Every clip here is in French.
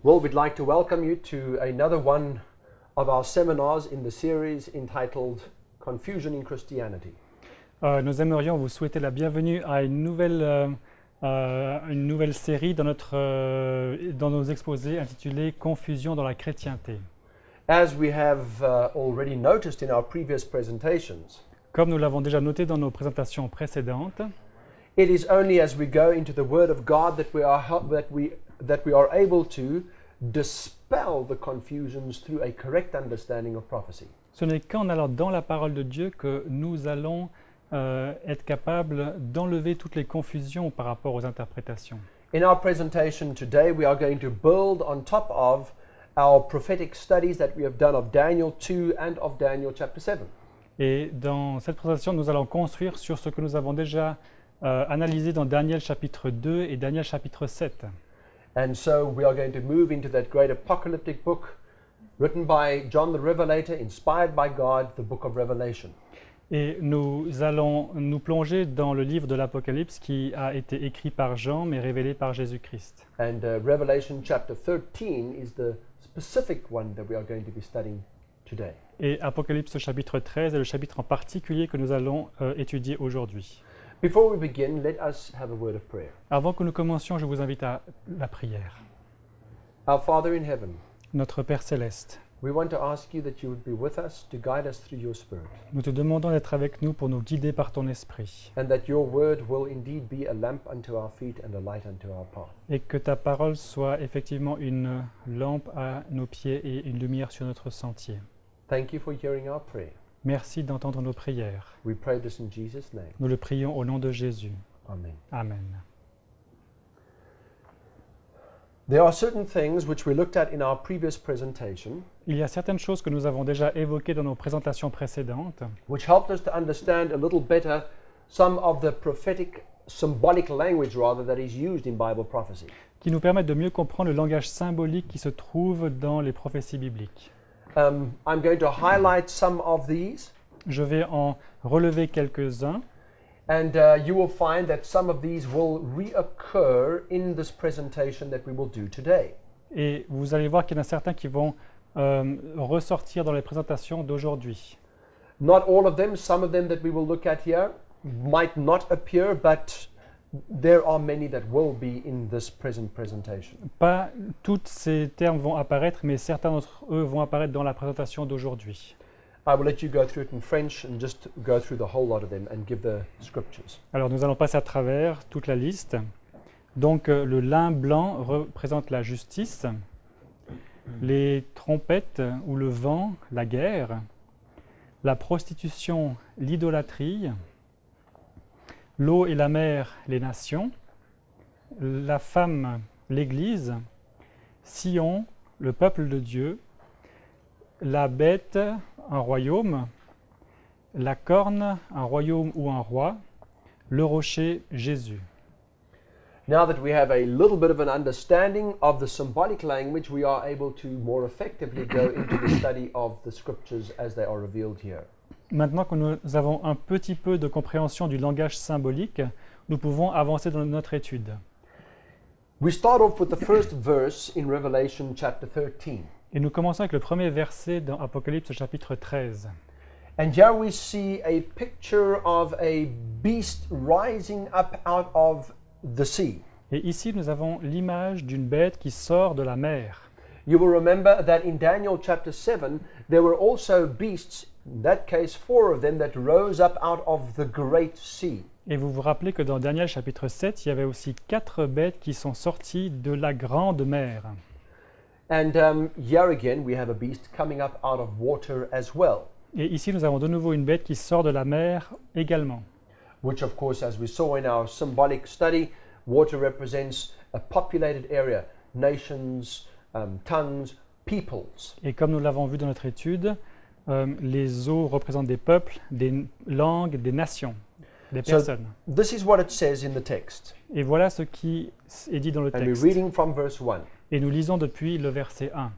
Well, we'd like to welcome you to another one of our seminars in the series entitled Confusion in Christianity. Nous aimerions vous souhaiter la bienvenue à une nouvelle série dans nos exposés intitulés Confusion dans la chrétienté. As we have already noticed in our previous presentations, Comme nous l'avons déjà noté dans nos présentations précédentes, it is only as we go into the Word of God that we are able to dispel the confusions through a correct understanding of prophecy. ce n'est qu'en allant dans la parole de Dieu que nous allons être capables d'enlever toutes les confusions par rapport aux interprétations. In our presentation today, we are going to build on top of our prophetic studies that we have done of Daniel 2 and of Daniel chapter 7. Et dans cette présentation, nous allons construire sur ce que nous avons déjà analysé dans Daniel chapitre 2 et Daniel chapitre 7. And so we are going to move into that great apocalyptic book written by John the Revelator, inspired by God, the book of Revelation. Et nous allons nous plonger dans le livre de l'Apocalypse qui a été écrit par Jean mais révélé par Jésus-Christ. And Revelation chapter 13 is the specific one that we are going to be studying today. Et Apocalypse chapitre 13 est le chapitre en particulier que nous allons étudier aujourd'hui. Before we begin, let us have a word of prayer. Avant que nous commencions, je vous invite à la prière. Our Father in heaven, Notre Père céleste, we want to ask you that you would be with us to guide us through your Spirit, nous te demandons d'être avec nous pour nous guider par ton esprit and that your word will indeed be a lamp unto our feet and a light unto our path. et que ta parole soit effectivement une lampe à nos pieds et une lumière sur notre sentier. Thank you for hearing our prayer. Merci d'entendre nos prières. We pray this in Jesus' name. Nous le prions au nom de Jésus. Amen. Amen. There are certain things which we looked at in our previous presentation, Il y a certaines choses que nous avons déjà évoquées dans nos présentations précédentes which helped us to understand a little better some of the prophetic, symbolic language rather, that is used in Bible prophecy. qui nous permettent de mieux comprendre le langage symbolique qui se trouve dans les prophéties bibliques. I'm going to highlight some of these, Je vais en relever quelques-uns and you will find that some of these will reoccur in this presentation that we will do today. et vous allez voir qu'il y en a certains qui vont ressortir dans les présentations d'aujourd'hui. Not all of them, some of them that we will look at here might not appear, but there are many that will be in this present presentation. Pas tous ces termes vont apparaître, mais certains d'entre eux vont apparaître dans la présentation d'aujourd'hui. I will let you go through it in French and just go through the whole lot of them and give the scriptures. Alors nous allons passer à travers toute la liste. Donc le lin blanc représente la justice, les trompettes ou le vent, la guerre, la prostitution, l'idolâtrie, l'eau et la mer, les nations, la femme, l'Église, Sion, le peuple de Dieu, la bête, un royaume, la corne, un royaume ou un roi, le rocher, Jésus. Now that we have a little bit of an understanding of the symbolic language, we are able to more effectively go into the study of the scriptures as they are revealed here. Maintenant que nous avons un petit peu de compréhension du langage symbolique, nous pouvons avancer dans notre étude. We start off with the first verse in Revelation chapter 13. Et nous commençons avec le premier verset dans Apocalypse chapitre 13. And here we see a picture of a beast rising up out of the sea. Et ici, nous avons l'image d'une bête qui sort de la mer. You will remember that in Daniel chapter 7, there were also beasts, in that case 4 of them, that rose up out of the great sea. Et vous vous rappelez que dans Daniel chapitre 7, il y avait aussi 4 bêtes qui sont sorties de la grande mer. And here again, we have a beast coming up out of water as well, Et ici, nous avons de nouveau une bête qui sort de la mer également. which of course, as we saw in our symbolic study, water represents a populated area, nations, tongues, peoples. Et comme nous l'avons vu dans notre étude, les eaux représentent des peuples, des langues, des nations, des So personnes. this is what it says in the text. Et voilà ce qui est dit dans le And we're texte. reading from verse 1. Et nous lisons depuis le verset 1.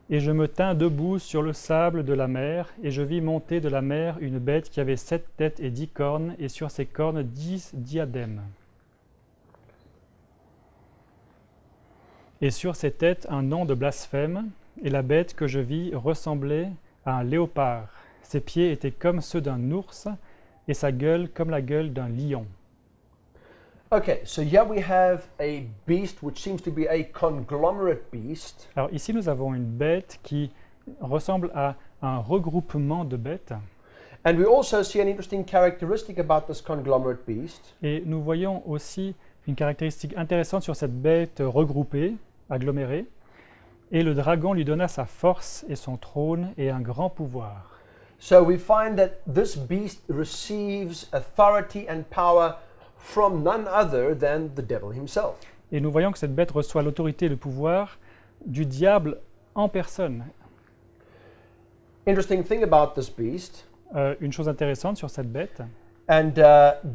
Et je me tins debout sur le sable de la mer, et je vis monter de la mer une bête qui avait 7 têtes et 10 cornes, et sur ses cornes 10 diadèmes. et sur ses têtes un nom de blasphème, et la bête que je vis ressemblait à un léopard. Ses pieds étaient comme ceux d'un ours, et sa gueule comme la gueule d'un lion. Okay, so here we have a beast which seems to be a conglomerate beast. Alors ici, nous avons une bête qui ressemble à un regroupement de bêtes, And we also see an interesting characteristic about this conglomerate beast. et nous voyons aussi une caractéristique intéressante sur cette bête regroupée, agglomérée, et le dragon lui donna sa force et son trône et un grand pouvoir. So we find that this beast receives authority and power from none other than the devil himself. Et nous voyons que cette bête reçoit l'autorité et le pouvoir du diable en personne. Interesting thing about this beast, Une chose intéressante sur cette bête, and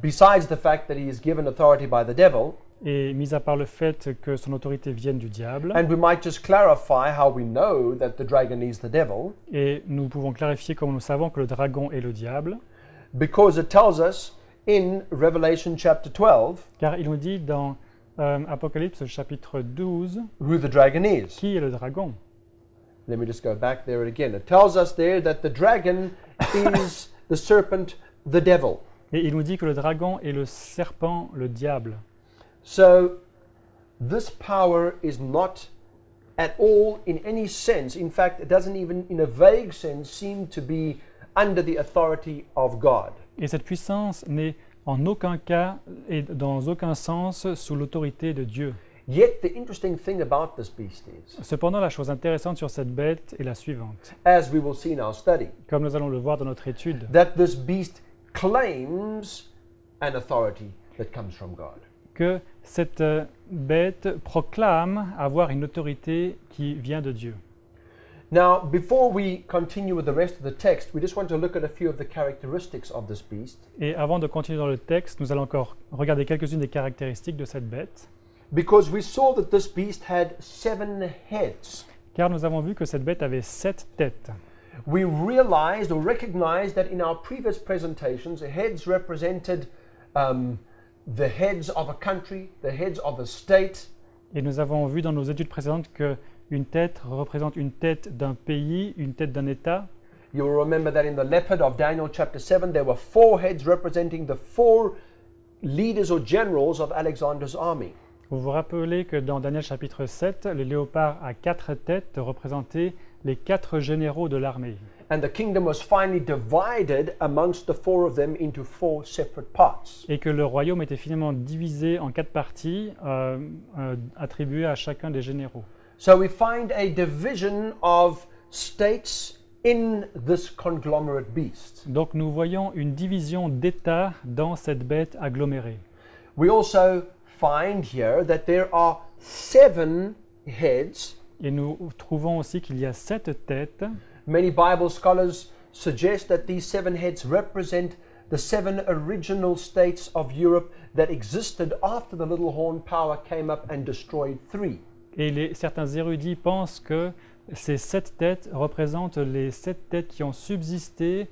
besides the fact that he is given authority by the devil, et mis à part le fait que son autorité vienne du diable, and we might just clarify how we know that the dragon is the devil, et nous pouvons clarifier comment nous savons que le dragon est le diable, because it tells us in Revelation chapter 12 car il nous dit dans Apocalypse chapitre 12 who the dragon is. qui est le dragon. Let me just go back there again. It tells us there that the dragon is the serpent, the devil. Et il nous dit que le dragon est le serpent, le diable. So this power is not at all in any sense, in fact, it doesn't even in a vague sense seem to be under the authority of God. Et cette puissance n'est en aucun cas et dans aucun sens sous l'autorité de Dieu. Yet the interesting thing about this beast is, Cependant, la chose intéressante sur cette bête est la suivante, as we will see in our study, comme nous allons le voir dans notre étude, that this beast claims an authority that comes from God. que cette bête proclame avoir une autorité qui vient de Dieu. Now, before we continue with the rest of the text, we just want to look at a few of the characteristics of this beast. Et avant de continuer dans le texte, nous allons encore regarder quelques-unes des caractéristiques de cette bête, Because we saw that this beast had 7 heads. car nous avons vu que cette bête avait 7 têtes. We realized or recognized that in our previous presentations, the heads represented the heads of a country, the heads of a state, Et nous avons vu dans nos études précédentes qu'une tête représente une tête d'un pays, une tête d'un État. You will remember that in the leopard of Daniel chapter 7, there were 4 heads representing the 4 leaders or generals of Alexander's army. Vous vous rappelez que dans Daniel chapitre 7, le léopard a 4 têtes représentaient les 4 généraux de l'armée. And the kingdom was finally divided amongst the 4 of them into 4 separate parts. Et que le royaume était finalement divisé en 4 parties attribuées à chacun des généraux. So we find a division of states in this conglomerate beast. Donc nous voyons une division d'États dans cette bête agglomérée. We also find here that there are 7 heads. Et nous trouvons aussi qu'il y a 7 têtes. Many Bible scholars suggest that these 7 heads represent the 7 original states of Europe that existed after the little horn power came up and destroyed 3. Et certains érudits pensent que ces 7 têtes représentent les 7 têtes qui ont subsisté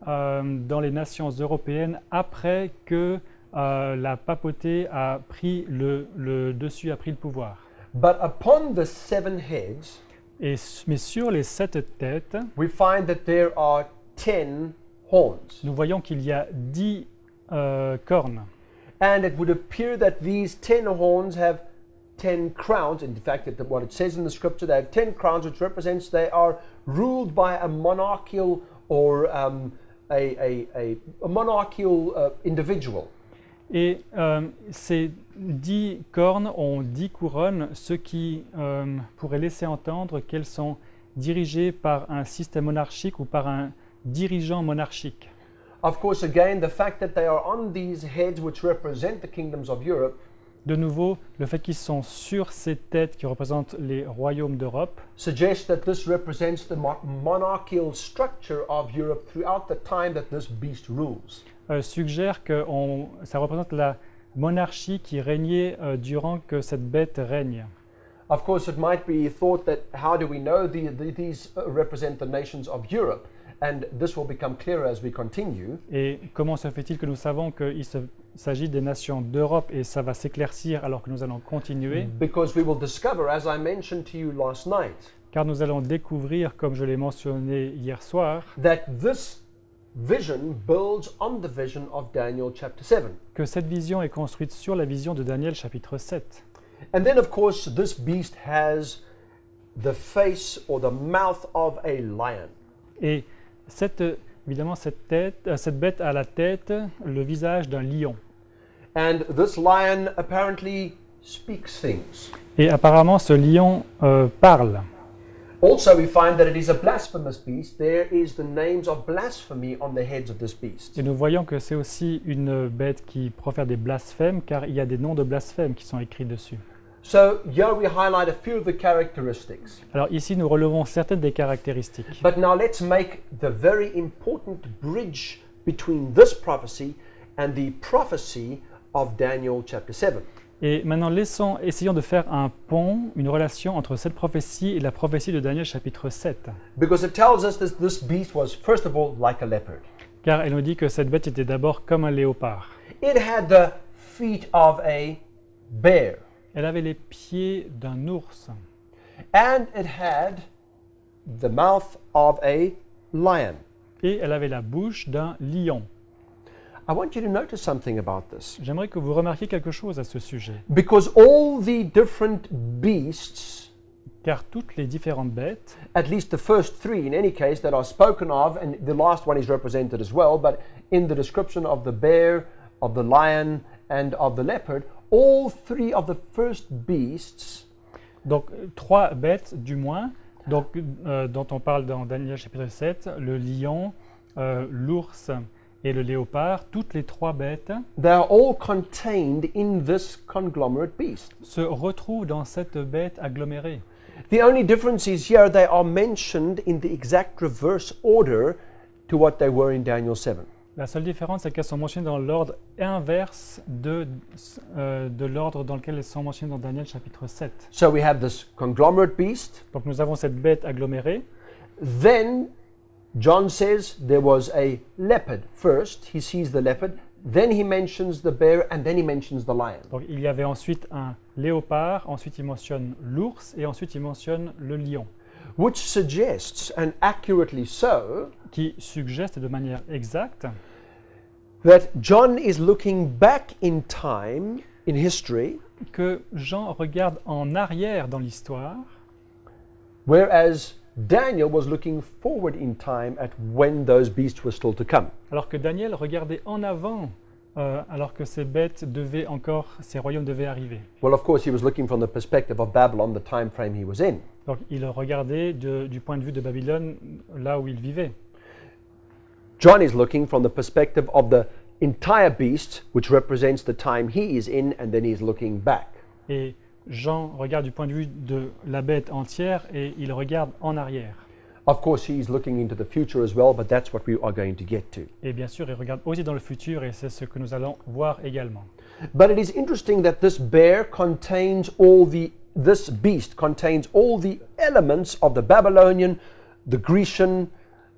dans les nations européennes après que la papauté a pris le dessus, a pris le pouvoir. But upon the 7 heads, Mais sur les 7 têtes, we find that there are 10 horns. nous voyons qu'il y a 10 cornes. And it would appear that these 10 horns have 10 crowns. In fact, what it says in the scripture, they have 10 crowns, which represents they are ruled by a monarchical or a monarchical individual. Et ces 10 cornes ont 10 couronnes, ce qui pourrait laisser entendre qu'elles sont dirigées par un système monarchique ou par un dirigeant monarchique. Of course, again, the fact that they are on these heads which represent the kingdoms of Europe De nouveau, le fait qu'ils sont sur ces têtes qui représentent les royaumes d'Europe suggests that this represents the monarchical structure of Europe throughout the time that this beast rules. suggère que ça représente la monarchie qui régnait durant que cette bête règne. Of course, it might be thought that how do we know these represent the nations of Europe? And this will become clearer as we continue. Et comment se fait-il que nous savons qu'ils s'agit des nations d'Europe et ça va s'éclaircir alors que nous allons continuer, because we will discover, as I mentioned to you last night, car nous allons découvrir, comme je l'ai mentionné hier soir, that this vision builds on the vision of Daniel chapter 7. que cette vision est construite sur la vision de Daniel chapitre 7. And then, of course, this beast has the face or the mouth of a lion. Et évidemment, cette bête a la tête, le visage d'un lion. And this lion apparently speaks things. Et apparemment, ce lion parle. Also, we find that it is a blasphemous beast. There is the names of blasphemy on the heads of this beast. Et nous voyons que c'est aussi une bête qui profère des blasphèmes, car il y a des noms de blasphèmes qui sont écrits dessus. So here we highlight a few of the characteristics. Alors ici, nous relevons certaines des caractéristiques. But now let's make the very important bridge between this prophecy and the prophecy of Daniel chapter 7. Et maintenant, essayons de faire un pont, une relation entre cette prophétie et la prophétie de Daniel chapitre 7. Because it tells us that this beast was, first of all, like a leopard. Car elle nous dit que cette bête était d'abord comme un léopard. It had the feet of a bear. Elle avait les pieds d'un ours. And it had the mouth of a lion. Et elle avait la bouche d'un lion. I want you to notice something about this. J'aimerais que vous remarquiez quelque chose à ce sujet. Because all the different beasts, Car toutes les différentes bêtes, at least the first three in any case that are spoken of, and the last one is represented as well, but in the description of the bear, of the lion, and of the leopard, all three of the first beasts donc 3 bêtes du moins, donc, dont on parle dans Daniel chapitre 7, le lion, l'ours et le léopard, toutes les 3 bêtes they are all contained in this conglomerate beast. se retrouvent dans cette bête agglomérée. The only difference is here they are mentioned in the exact reverse order to what they were in Daniel 7. La seule différence, c'est qu'elles sont mentionnées dans l'ordre inverse de l'ordre dans lequel elles sont mentionnées dans Daniel chapitre 7. So we have this conglomerate beast. Donc nous avons cette bête agglomérée. Then John says there was a leopard first. He sees the leopard. Then he mentions the bear and then he mentions the lion. Donc il y avait ensuite un léopard, ensuite il mentionne l'ours et ensuite il mentionne le lion, Which suggests, and accurately so, qui suggère de manière exacte that John is looking back in time, in history, que Jean regarde en arrière dans l'histoire, whereas Daniel was looking forward in time at when those beasts were still to come. alors que Daniel regardait en avant, alors que ces royaumes devaient arriver. Well, of course, he was looking from the perspective of Babylon, the time frame he was in. Donc il regardait du point de vue de Babylone, là où il vivait. John is looking from the perspective of the entire beast, which represents the time he is in, and then he's looking back. Et Jean regarde du point de vue de la bête entière et il regarde en arrière. Of course, he's looking into the future as well, but that's what we are going to get to. Et bien sûr, il regarde aussi dans le futur et c'est ce que nous allons voir également. But it is interesting that this beast contains all the elements of the Babylonian, the Grecian,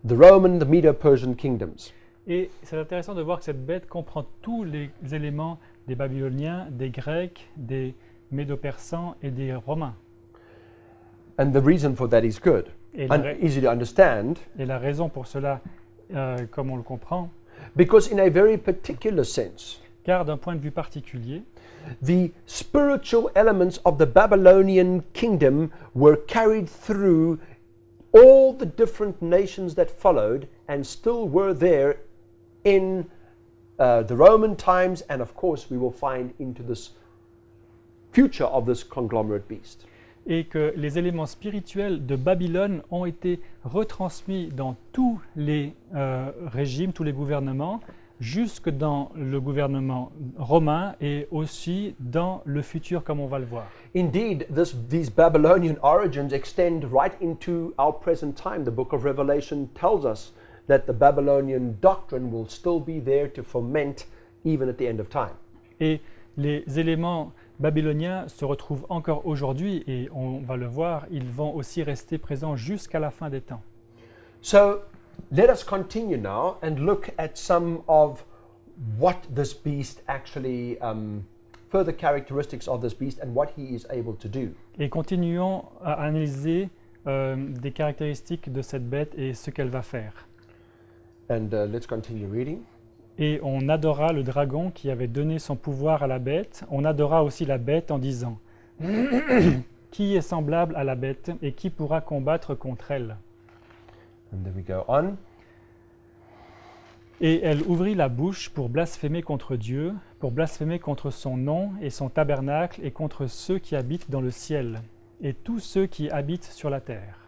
the Roman, the Medo-Persian kingdoms. Et c'est intéressant de voir que cette bête comprend tous les éléments des Babyloniens, des Grecs, des Médo-Persans et des Romains. And the reason for that is good Et and easy to understand, et la raison pour cela, comme on le comprend, because in a very particular sense, car d'un point de vue particulier, the spiritual elements of the Babylonian kingdom were carried through all the different nations that followed and still were there in the Roman times, and of course we will find into this future of this conglomerate beast. et que les éléments spirituels de Babylone ont été retransmis dans tous les régimes, tous les gouvernements, jusque dans le gouvernement romain et aussi dans le futur, comme on va le voir. Indeed, these Babylonian origins extend right into our present time. The book of Revelation tells us that the Babylonian doctrine will still be there to ferment even at the end of time. Et les éléments babyloniens se retrouvent encore aujourd'hui et on va le voir, ils vont aussi rester présents jusqu'à la fin des temps. So let us continue now and look at some of what this beast actually, further characteristics of this beast and what he is able to do. Et continuons à analyser des caractéristiques de cette bête et ce qu'elle va faire. And let's continue reading. Et on adora le dragon qui avait donné son pouvoir à la bête. On adora aussi la bête en disant « Qui est semblable à la bête et qui pourra combattre contre elle ?» And then we go on. Et elle ouvrit la bouche pour blasphémer contre Dieu, pour blasphémer contre son nom et son tabernacle et contre ceux qui habitent dans le ciel et tous ceux qui habitent sur la terre.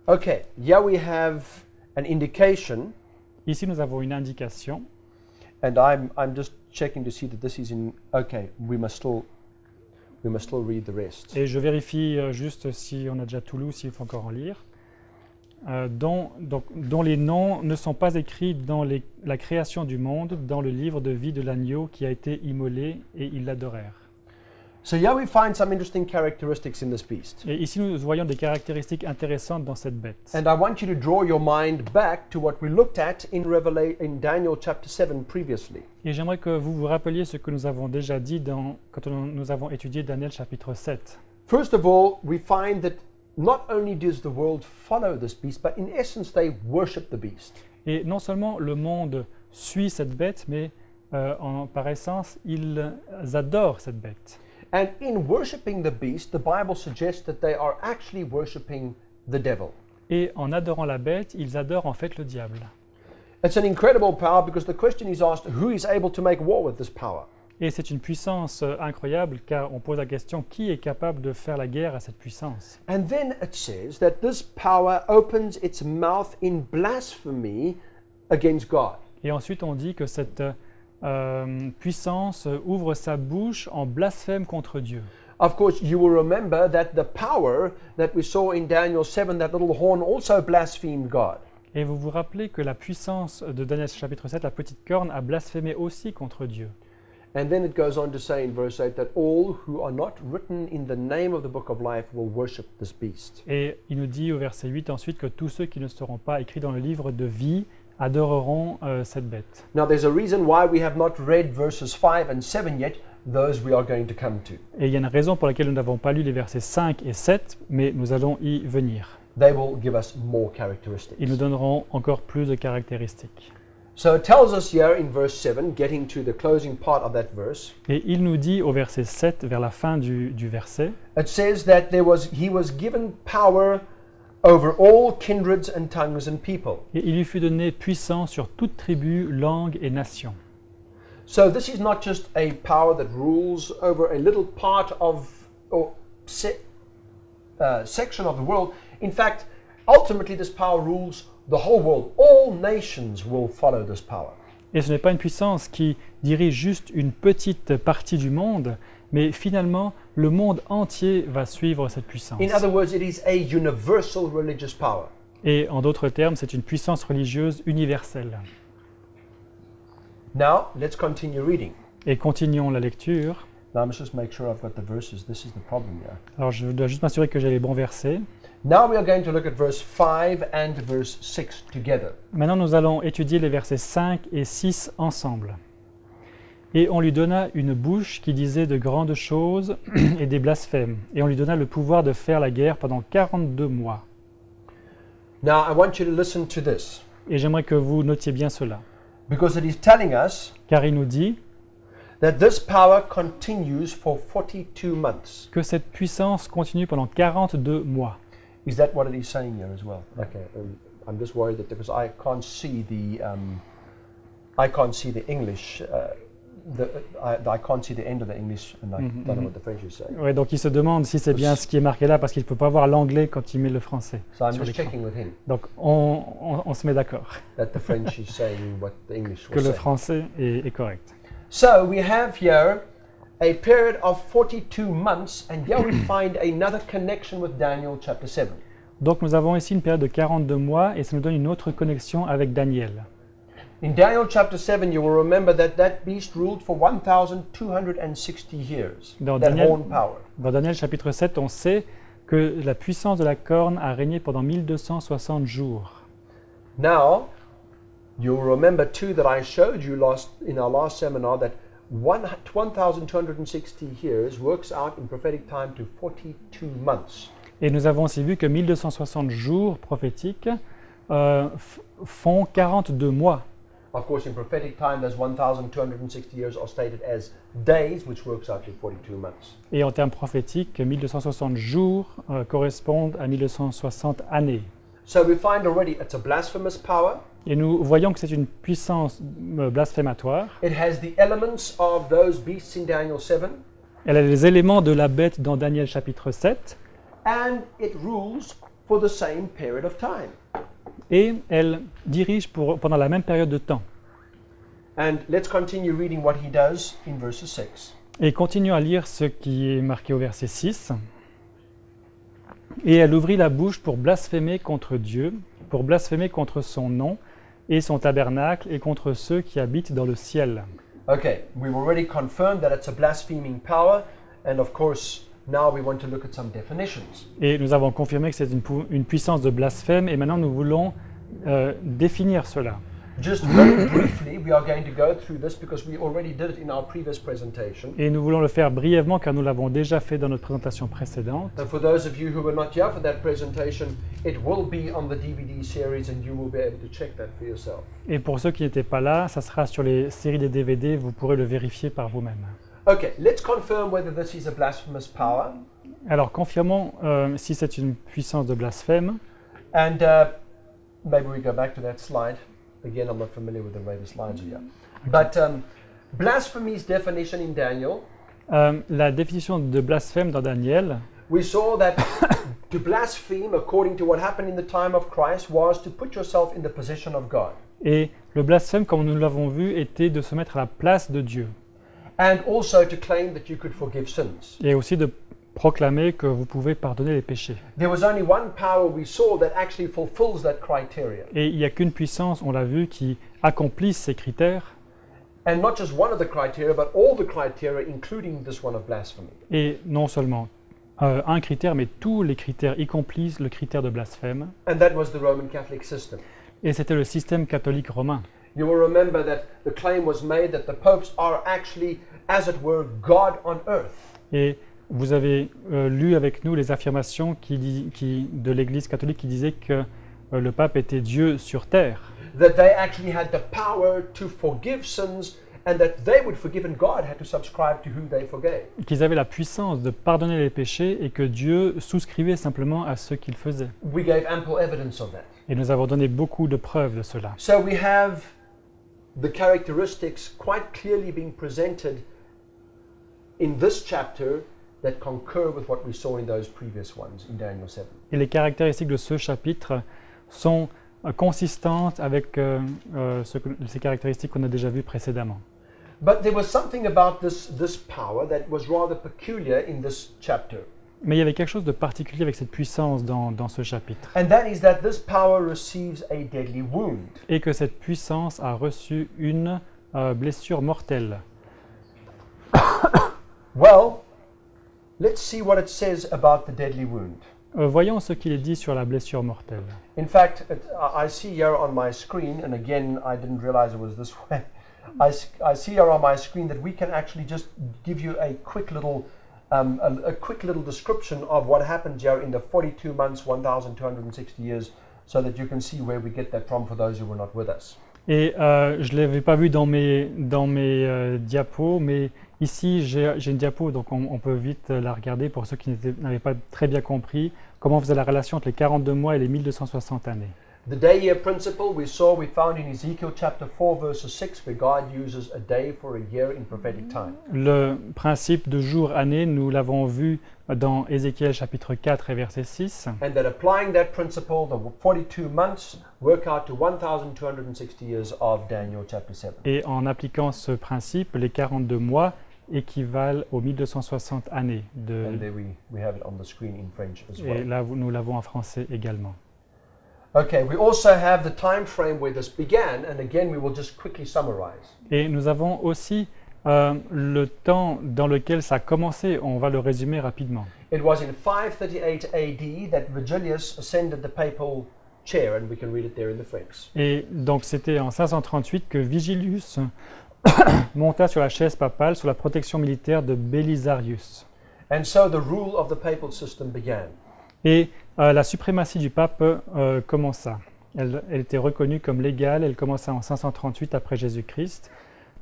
Okay, here we have an indication, Ici, nous avons une indication. and I'm just checking to see that this is in. Okay, we must still read the rest. Et je vérifie juste si on a déjà tout lu, s'il faut encore en lire. Dont les noms ne sont pas écrits dans la création du monde, dans le livre de vie de l'agneau qui a été immolé, et ils l'adorèrent. So here we find some interesting characteristics in this beast. Et ici, nous voyons des caractéristiques intéressantes dans cette bête. And I want you to draw your mind back to what we looked at in Daniel chapter 7 previously. Et j'aimerais que vous vous rappeliez ce que nous avons déjà dit quand nous avons étudié Daniel chapitre 7. First of all, we find that not only does the world follow this beast, but in essence they worship the beast. Et non seulement le monde suit cette bête, mais par essence, ils adorent cette bête. And in worshiping the beast, the Bible suggests that they are actually worshiping the devil. Et en adorant la bête, ils adorent en fait le diable. It's an incredible power because the question is asked, who is able to make war with this power? Et c'est une puissance incroyable car on pose la question, qui est capable de faire la guerre à cette puissance? And then it says that this power opens its mouth in blasphemy against God. Et ensuite on dit que cette puissance ouvre sa bouche en blasphème contre Dieu. Of course, you will remember that the power that we saw in Daniel 7, that little horn, also blasphemed God. Et vous vous rappelez que la puissance de Daniel chapitre 7, la petite corne, a blasphémé aussi contre Dieu. And then it goes on to say in verse 8 that all who are not written in the name of the book of life will worship this beast. Et il nous dit au verset 8 ensuite que tous ceux qui ne seront pas écrits dans le livre de vie adoreront cette bête. Now there's a reason why we have not read verses 5 and 7 yet. Those we are going to come to. Et il y a une raison pour laquelle nous n'avons pas lu les versets 5 et 7, mais nous allons y venir. They will give us more characteristics. Ils nous donneront encore plus de caractéristiques. So it tells us here in verse 7, getting to the closing part of that verse, Et il nous dit au verset 7, vers la fin du verset, it says that he was given power over all kindreds and tongues and people. et il lui fut donné puissance sur toute tribu, langue et nation. So this is not just a power that rules over a little part of or section of the world. In fact, ultimately this power rules the whole world. All nations will follow this power. Et ce n'est pas une puissance qui dirige juste une petite partie du monde, mais finalement, le monde entier va suivre cette puissance. In other words, it is a universal religious power. Et en d'autres termes, c'est une puissance religieuse universelle. Now, let's continue reading. Et continuons la lecture. Now, I must just make sure I've got the verses. This is the problem here. Alors, je dois juste m'assurer que j'ai les bons versets. Now we are going to look at verse 5 and verse 6 together. Maintenant, nous allons étudier les versets 5 et 6 ensemble. Et on lui donna une bouche qui disait de grandes choses et des blasphèmes. Et on lui donna le pouvoir de faire la guerre pendant 42 mois. Now, I want you to listen to this, Et j'aimerais que vous notiez bien cela. because it is telling us Car il nous dit that this power continues for 42 months. que cette puissance continue pendant 42 mois. Is that what it is saying here as well? Okay, I'm just worried that because I can't see the English, I can't see the end of the English, and I don't know what the French is saying. Ouais, donc il se demande si c'est bien ce qui est marqué là parce qu'il ne peut pas voir l'anglais quand il met le français. So I'm sur just l'écran. checking with him Donc on se met d'accord that the French is saying what the English que was le saying. français est correct. So we have here a period of 42 months, and here we find another connection with Daniel chapter 7. Donc nous avons ici une période de 42 mois et ça nous donne une autre connexion avec Daniel. In Daniel chapter 7, you will remember that beast ruled for 1,260 years, Dans that Daniel- horn power. Dans Daniel chapitre 7, on sait que la puissance de la corne a régné pendant 1260 jours. Now, You'll remember too that I showed you in our last seminar that 1,260 years works out in prophetic time to 42 months. Et nous avons aussi vu que 1260 jours prophétiques font 42 mois. Of course, in prophetic time, those 1,260 years are stated as days, which works out to 42 months. Et en termes prophétiques, 1260 jours correspondent à 1260 années. So we find already it's a blasphemous power. Et nous voyons que c'est une puissance blasphématoire. It has the elements of those beasts in Daniel 7. Elle a les éléments de la bête dans Daniel chapitre 7. And it rules for the same period of time. Et elle dirige pendant la même période de temps. And let's continue reading what he does in verse 6. Et continuons à lire ce qui est marqué au verset 6. Et elle ouvrit la bouche pour blasphémer contre Dieu, pour blasphémer contre son nom et son tabernacle et contre ceux qui habitent dans le ciel. Okay, we've already confirmed that it's a blaspheming power, and of course, now we want to look at some definitions. Et nous avons confirmé que c'est une puissance de blasphème, et maintenant nous voulons définir cela. Just very briefly, we are going to go through this because we already did it in our previous presentation. Et nous voulons le faire brièvement car nous l'avons déjà fait dans notre présentation précédente. And for those of you who were not here for that presentation, it will be on the DVD series and you will be able to check that for yourself. Et pour ceux qui n'étaient pas là, ça sera sur les séries des DVD, vous pourrez le vérifier par vous-même. Okay, let's confirm whether this is a blasphemous power. Alors confirmons si c'est une puissance de blasphème. And maybe we go back to that slide. Again, I'm not familiar with the way the slides are here. But blasphemy's definition in Daniel, La définition de blasphème dans Daniel, we saw that to blaspheme, according to what happened in the time of Christ, was to put yourself in the position of God. et le blasphème, comme nous l'avons vu, était de se mettre à la place de Dieu. And also to claim that you could forgive sins. Et aussi de proclamer que vous pouvez pardonner les péchés. There was only one power we saw that actually fulfills that criteria. Et il n'y a qu'une puissance, on l'a vu, qui accomplisse ces critères. And not just one of the criteria, but all the criteria, including this one of blasphemy. Et non seulement un critère, mais tous les critères, y compris le critère de blasphème. And that was the Roman Catholic system. Et c'était le système catholique romain. You will remember that the claim was made that the popes are actually, as it were, God on earth. Et vous avez lu avec nous les affirmations de l'Église catholique qui disaient que le pape était Dieu sur terre. That they actually had the power to forgive sins and that they would forgive and God had to subscribe to who they forgave. Qu'ils avaient la puissance de pardonner les péchés et que Dieu souscrivait simplement à ce qu'il faisait. We gave ample evidence of that. Et nous avons donné beaucoup de preuves de cela. So we have the characteristics quite clearly being presented in this chapter that concur with what we saw in those previous ones in Daniel 7. Et les caractéristiques de ce chapitre sont consistantes avec ces caractéristiques qu'on a déjà vues précédemment. But there was something about this power that was rather peculiar in this chapter. Mais il y avait quelque chose de particulier avec cette puissance dans ce chapitre. And that is that this power receives a deadly wound. Et que cette puissance a reçu une blessure mortelle. Well, let's see what it says about the deadly wound. Voyons ce qu'il est dit sur la blessure mortelle. In fact, I see here on my screen, and again, I didn't realize it was this way. I see here on my screen that we can actually just give you a quick little description of what happened here in the 42 months, 1,260 years, so that you can see where we get that from for those who were not with us. Et je ne l'avais pas vu dans mes diapos, mais ici j'ai une diapo, donc on peut vite la regarder pour ceux qui n'avaient pas très bien compris comment on faisait la relation entre les 42 mois et les 1260 années. The day year principle we found in Ezekiel chapter 4 verse 6 where God uses a day for a year in prophetic time. Le principe de jour-année, nous l'avons vu dans Ézéchiel chapitre 4 et verset 6. And that applying that principle, the 42 months work out to 1,260 years of Daniel chapter 7. Et en appliquant ce principe, les 42 mois équivalent aux 1260 années. And there we have it on the screen in French as Et well. là, nous l'avons en français également. Okay, we also have the time frame where this began, and again we will just quickly summarize. Et nous avons aussi le temps dans lequel ça a commencé. On va le résumer rapidement. It was in 538 AD that Vigilius ascended the papal chair, and we can read it there in the French. Et donc c'était en 538 que Vigilius monta sur la chaise papale sous la protection militaire de Belisarius. And so the rule of the papal system began. Et la suprématie du pape commença. Elle était reconnue comme légale, elle commença en 538 après Jésus-Christ,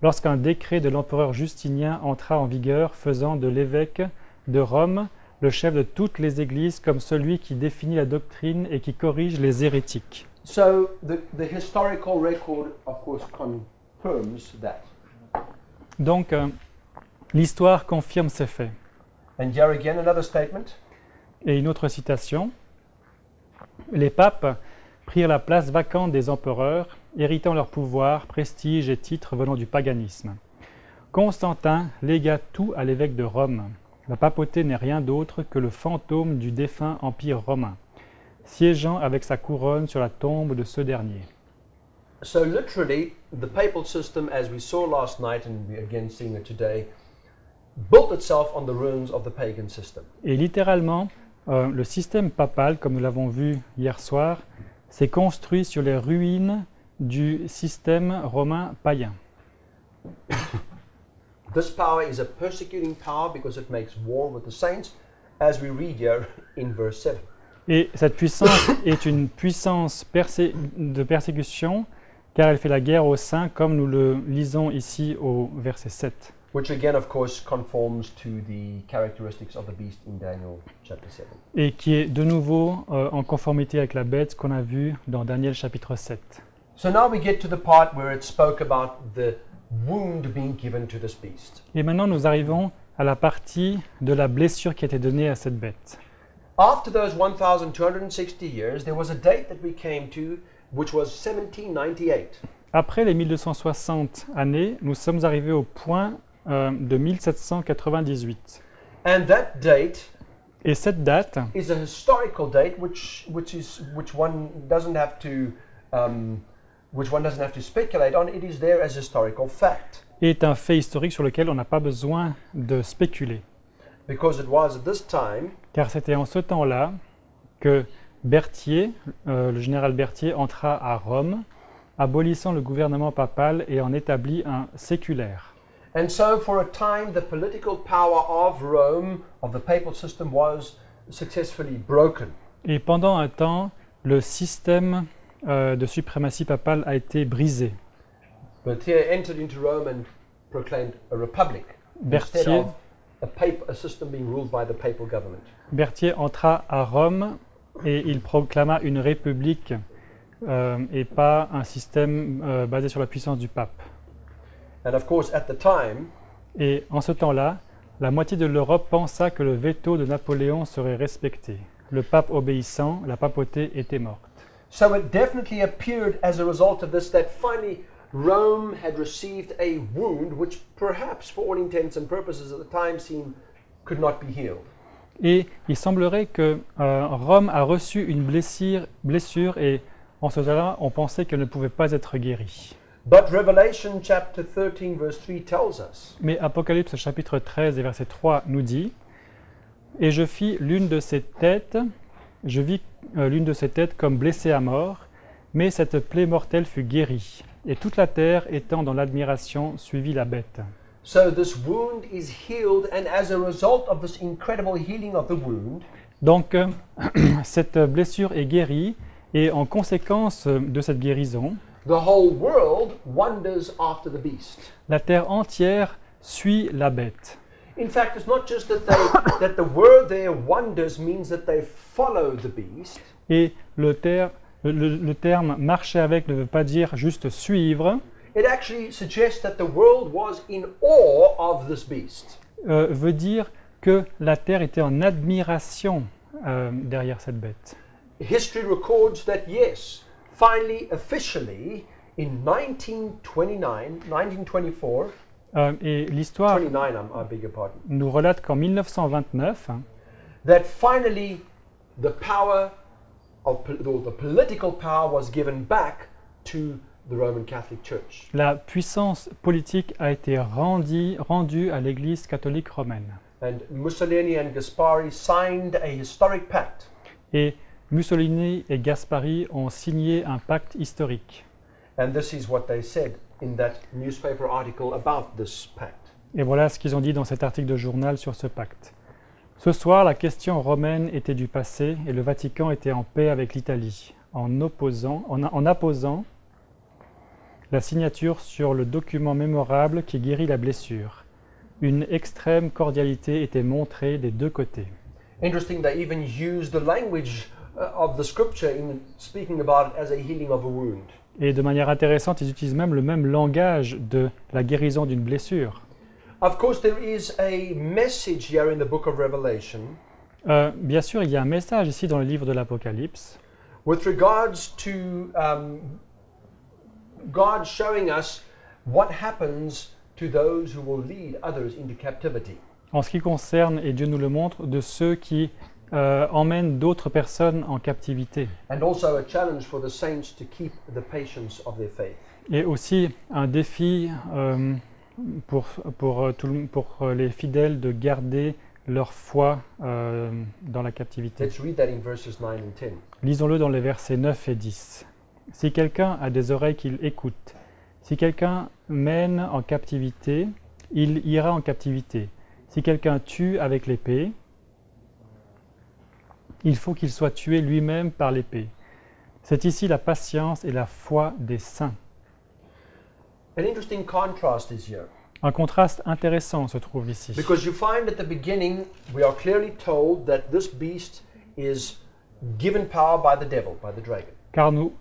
lorsqu'un décret de l'empereur Justinien entra en vigueur, faisant de l'évêque de Rome le chef de toutes les églises comme celui qui définit la doctrine et qui corrige les hérétiques. So the historical record, of course, confirms that. Donc, l'histoire confirme ces faits. And here again, another statement. Et une autre citation. Les papes prirent la place vacante des empereurs, héritant leur pouvoir, prestige et titres venant du paganisme. Constantin légua tout à l'évêque de Rome. La papauté n'est rien d'autre que le fantôme du défunt empire romain, siégeant avec sa couronne sur la tombe de ce dernier. So literally, the papal system, as we saw last night and we're again seeing it today, built itself on the ruins of the pagan system. Et littéralement, le système papal, comme nous l'avons vu hier soir, s'est construit sur les ruines du système romain païen. This power is a persecuting power because it makes war with the saints, as we read here in verse 7. Et cette puissance est une puissance de persécution, car elle fait la guerre aux saints, comme nous le lisons ici au verset 7. Which again, of course, conforms to the characteristics of the beast in Daniel chapter 7. Et qui est de nouveau en conformité avec la bête qu'on a vue dans Daniel chapitre 7. So now we get to the part where it spoke about the wound being given to this beast. Et maintenant nous arrivons à la partie de la blessure qui a été donnée à cette bête. After those 1260 years, there was a date that we came to, which was 1798. Après les 1260 années, nous sommes arrivés au point de 1798. And that date Et cette date is a historical date which one doesn't have to speculate on. It is there as historical fact. est un fait historique sur lequel on n'a pas besoin de spéculer. Because it was at this time Car c'était en ce temps-là que Berthier, le général Berthier, entra à Rome, abolissant le gouvernement papal et en établit un séculaire. And so for a time the political power of Rome, of the papal system, was successfully broken. Et pendant un temps, le système de suprématie papale a été brisé. Berthier entered into Rome and proclaimed a republic instead Berthier, of a system being ruled by the papal government. Berthier entra à Rome et il proclama une république et pas un système basé sur la puissance du pape. And of course, at the time, Et en ce temps-là, la moitié de l'Europe pensa que le veto de Napoléon serait respecté. Le pape obéissant, la papauté était morte. so it definitely appeared as a result of this that finally Rome had received a wound which perhaps for all intents and purposes at the time seemed could not be healed. Et il semblerait que Rome a reçu une blessure et en ce temps-là, on pensait qu'elle ne pouvait pas être guérie. But Revelation chapter 13 verse 3 tells us Mais Apocalypse chapitre 13 et verset 3 nous dit « Et je vis l'une de ces têtes comme blessée à mort, mais cette plaie mortelle fut guérie, et toute la terre étant dans l'admiration suivit la bête. » So this wound is healed, and as a result of this incredible healing of the wound, Donc cette blessure est guérie, et en conséquence de cette guérison, the whole world wonders after the beast. la terre entière suit la bête. In fact, it's not just that the word there wonders means that they follow the beast. Et le terme marcher avec ne veut pas dire juste suivre, It actually suggests that the world was in awe of this beast. veut dire que la terre était en admiration derrière cette bête. History records that, yes, finally, officially, in 1924, Et l'histoire 29, I beg your pardon, nous relate qu'en 1929, that finally the power or the political power was given back to the Roman Catholic Church. la puissance politique a été rendue à l'Église catholique romaine. And Mussolini and Gaspari signed a historic pact Et Mussolini et Gaspari ont signé un pacte historique. And this is what they said in that newspaper article about this pact. Et voilà ce qu'ils ont dit dans cet article de journal sur ce pacte. Ce soir, la question romaine était du passé et le Vatican était en paix avec l'Italie, en apposant la signature sur le document mémorable qui guérit la blessure. Une extrême cordialité était montrée des deux côtés. Interesting, they even use the language of the scripture in speaking about it as a healing of a wound. Et de manière intéressante, ils utilisent même le même langage de la guérison d'une blessure. Of course, there is a message here in the book of Revelation Bien sûr, il y a un message ici dans le livre de l'Apocalypse with regards to God showing us what happens to those who will lead others into captivity. en ce qui concerne, et Dieu nous le montre, de ceux qui emmènent d'autres personnes en captivité. And also a challenge for the saints to keep the patience of their faith. Et aussi un défi pour les fidèles de garder leur foi dans la captivité. Let's read that in verses 9 and 10. Lisons-le dans les versets 9 et 10. Si quelqu'un a des oreilles qu'il écoute, si quelqu'un mène en captivité, il ira en captivité. Si quelqu'un tue avec l'épée, il faut qu'il soit tué lui-même par l'épée. C'est ici la patience et la foi des saints. An interesting contrast is here. Un contraste intéressant se trouve ici. Because you find at the beginning, we are clearly told that this beast is given power by the devil, by the dragon. Car nous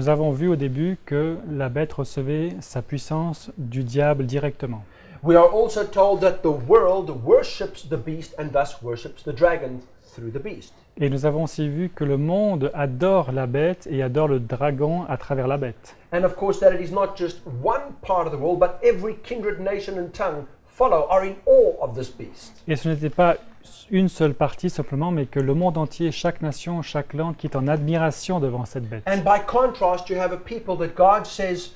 avons vu au début que la bête recevait sa puissance du diable directement. We are also told that the world worships the beast and thus worships the dragon through the beast. Et nous avons aussi vu que le monde adore la bête et adore le dragon à travers la bête. And of course that it is not just one part of the world, but every kindred nation and tongue follow, are in awe of this beast. Et ce n'était pas une seule partie simplement, mais que le monde entier, chaque nation, chaque langue, qui est en admiration devant cette bête. And by contrast, you have a people that God says,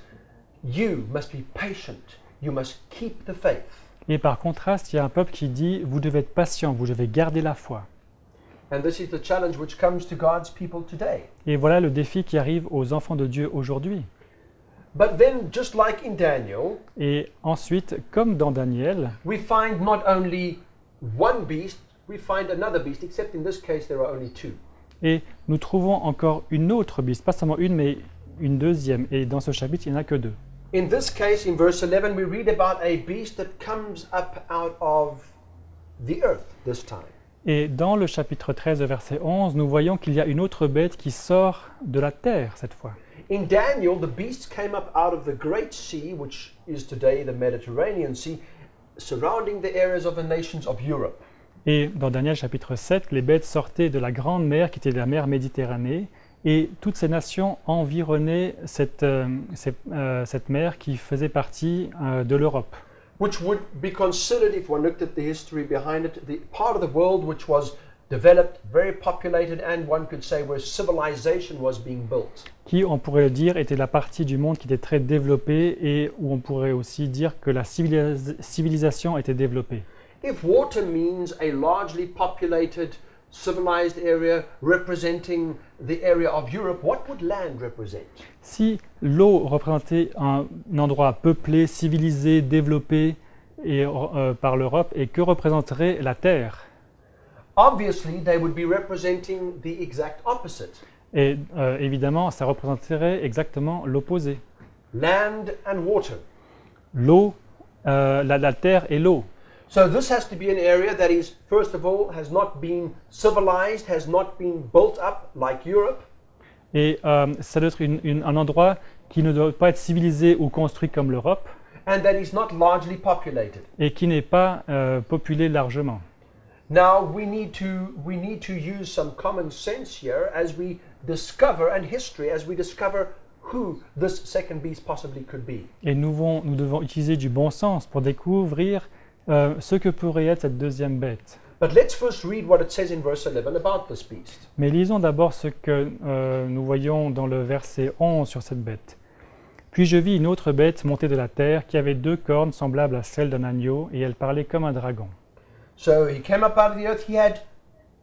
you must be patient, you must keep the faith. Et par contraste, il y a un peuple qui dit, vous devez être patient, vous devez garder la foi. And this is the challenge which comes to God's people today. Et voilà le défi qui arrive aux enfants de Dieu aujourd'hui. But then, just like in Daniel, Et ensuite, comme dans Daniel, we find not only one beast, we find another beast, except in this case there are only two. et nous trouvons encore une autre beast, pas seulement une, mais une deuxième. Et dans ce chapitre, il n'y en a que deux. In this case, in verse 11, we read about a beast that comes up out of the earth this time. Et dans le chapitre 13, verset 11, nous voyons qu'il y a une autre bête qui sort de la terre cette fois. In Daniel, the beast came up out of the great sea, which is today the Mediterranean Sea, surrounding the areas of the nations of Europe. Et dans Daniel chapitre 7, les bêtes sortaient de la grande mer qui était la mer Méditerranée, et toutes ces nations environnaient cette mer qui faisait partie de l'Europe. Which would be considered, if one looked at the history behind it, the part of the world which was developed, very populated, and one could say where civilization was being built. Qui, on pourrait le dire, était la partie du monde qui était très développée et où on pourrait aussi dire que la civilisation était développée. If water means a largely populated, civilized area representing the area of Europe, what would land represent? Si l'eau représentait un endroit peuplé, civilisé, développé par l'Europe, et que représenterait la Terre? Obviously, they would be representing the exact opposite. Et évidemment, ça représenterait exactement l'opposé. Land and water. L'eau, la terre et l'eau. So this has to be an area that is, first of all, has not been civilized, has not been built up like Europe. Et ça doit être un endroit qui ne doit pas être civilisé ou construit comme l'Europe. And that is not largely populated. Et qui n'est pas populé largement. Now we need to use some common sense here as we discover, and history as we discover who this second beast possibly could be. Et nous devons utiliser du bon sens pour découvrir ce que pourrait être cette deuxième bête. But let's first read what it says in verse 11 about this beast. Mais lisons d'abord ce que nous voyons dans le verset 11 sur cette bête. Puis je vis une autre bête monter de la terre qui avait deux cornes semblables à celles d'un agneau et elle parlait comme un dragon. So he came up out of the earth, he had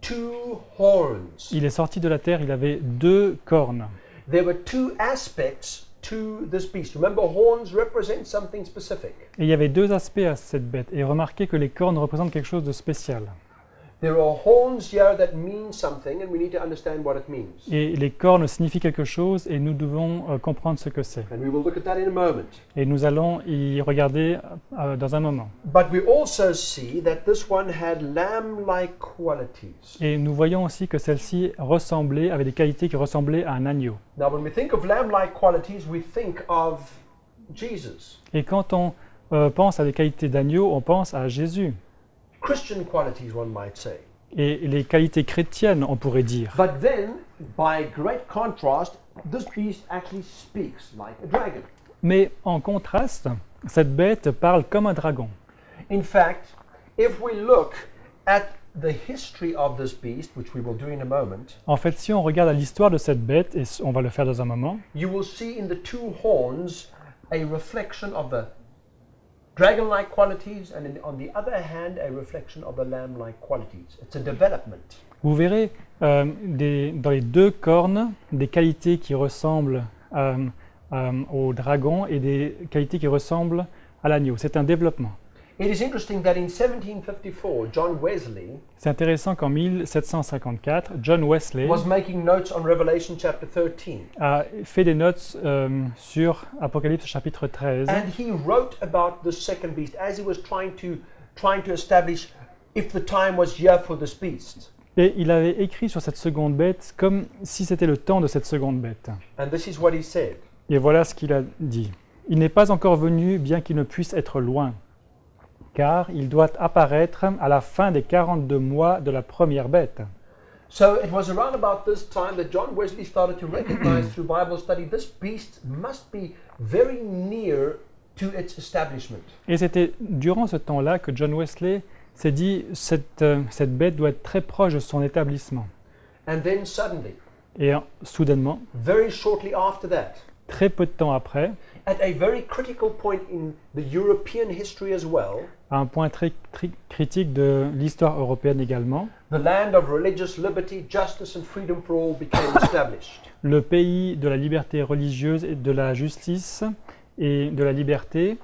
two horns. Il est sorti de la terre, il avait 2 cornes. There were two aspects to this beast. Remember, horns represent something specific. Et il y avait 2 aspects à cette bête. Et remarquez que les cornes représentent quelque chose de spécial. There are horns here that mean something, and we need to understand what it means. Et les cornes signifient quelque chose et nous devons comprendre ce que c'est. And we will look at that in a moment. Et nous allons y regarder dans un moment. But we also see that this one had lamb-like qualities. Et nous voyons aussi que celle-ci ressemblait, avait des qualités qui ressemblaient à un agneau. Now, when we think of lamb-like qualities, we think of Jesus. Et quand on pense à des qualités d'agneau, on pense à Jésus. Christian qualities, one might say. Et les qualités chrétiennes, on pourrait dire. But then, by great contrast, this beast actually speaks like a dragon. Mais en contraste, cette bête parle comme un dragon. In fact, if we look at the history of this beast, which we will do in a moment, En fait, si on regarde l'histoire de cette bête, et on va le faire dans un moment, you will see in the two horns a reflection of the dragon-like qualities, and on the other hand, a reflection of the lamb-like qualities. It's a development. vous verrez dans les 2 cornes des qualités qui ressemblent au dragon et des qualités qui ressemblent à l'agneau. C'est un développement. It is interesting that in 1754, John Wesley C'est intéressant qu'en 1754, John Wesley was making notes on Revelation chapter 13. a fait des notes sur Apocalypse chapitre 13. And he wrote about the second beast as he was trying to establish if the time was here for this beast. Et il avait écrit sur cette seconde bête comme si c'était le temps de cette seconde bête. And this is what he said. Et voilà ce qu'il a dit. Il n'est pas encore venu, bien qu'il ne puisse être loin, car il doit apparaître à la fin des 42 mois de la première bête. So it was around about this time that John Wesley started to recognize through Bible study this beast must be very near to its establishment. Et c'était durant ce temps-là que John Wesley s'est dit cette bête doit être très proche de son établissement. And then suddenly, Et soudainement, very shortly after that, très peu de temps après, at a very critical point in the European history as well, à un point très critique de l'histoire européenne également, the land of religious liberty, justice and freedom for all became established. le pays de la liberté religieuse et de la justice et de la liberté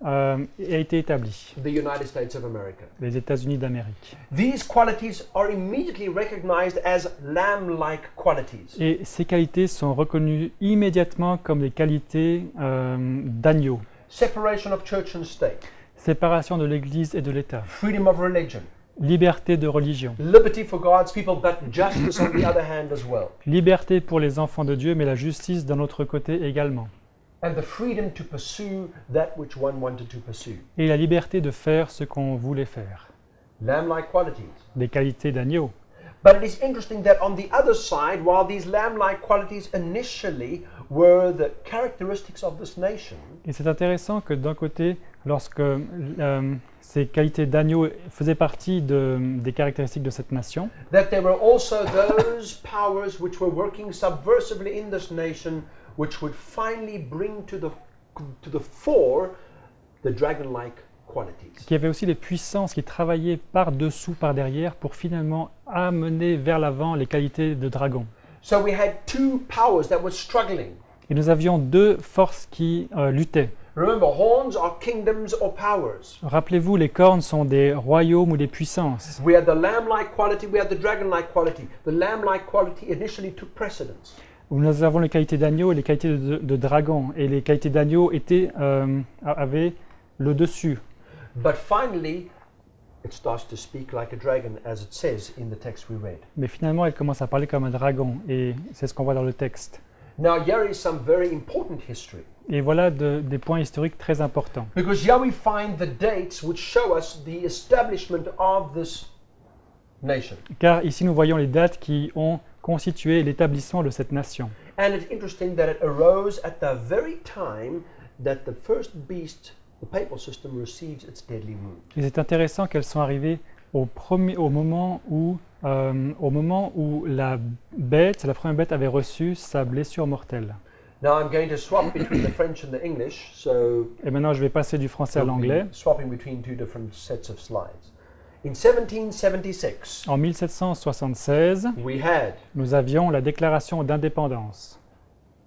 a été établi, The United States of America. les États-Unis d'Amérique. These qualities are immediately recognized as lamb-like qualities. Et ces qualités sont reconnues immédiatement comme des qualités d'agneau. Separation of church and state, Séparation de l'Église et de l'État. freedom of religion, Liberté de religion. liberty for God's people, but justice on the other hand as well. Liberté pour les enfants de Dieu, mais la justice d'un autre côté également. And the freedom to pursue that which one wanted to pursue. Et la liberté de faire ce qu'on voulait faire. Lamb-like qualities. Des qualités d'agneau. But it is interesting that on the other side, while these lamb-like qualities initially were the characteristics of this nation, Et c'est intéressant que d'un côté, lorsque ces qualités d'agneau faisaient partie des caractéristiques de cette nation, that there were also those powers which were working subversively in this nation, which would finally bring to the fore the dragon-like qualities. qu'il y avait aussi des puissances qui travaillaient par-dessous, par-derrière, pour finalement amener vers l'avant les qualités de dragon. So we had two powers that were struggling. Et nous avions 2 forces qui luttaient. Remember, horns are kingdoms or powers. Rappelez-vous, les cornes sont des royaumes ou des puissances. We had the lamb-like quality, we had the dragon-like quality. The lamb-like quality initially took precedence. Où nous avons les qualités d'agneau et les qualités de dragon. Et les qualités d'agneau avaient le dessus. But finally, it starts to speak like a dragon, as it says in the text we read. Mais finalement, elle commence à parler comme un dragon. Et c'est ce qu'on voit dans le texte. Now, here is some very important history. Et voilà des points historiques très importants. Because here we find the dates which show us the establishment of this nation. Car ici, nous voyons les dates qui ont constitué l'établissement de cette nation. And it's interesting that it arose at the very time that the first beast, the papal system, receives its deadly wound. Et c'est intéressant qu'elles sont arrivées au moment où la première bête avait reçu sa blessure mortelle. Now I'm going to swap between the French and the English, so Et maintenant, je vais passer du français à we'll be l'anglais. swapping between two different sets of slides. In 1776, En 1776, we had, nous avions la déclaration d'indépendance.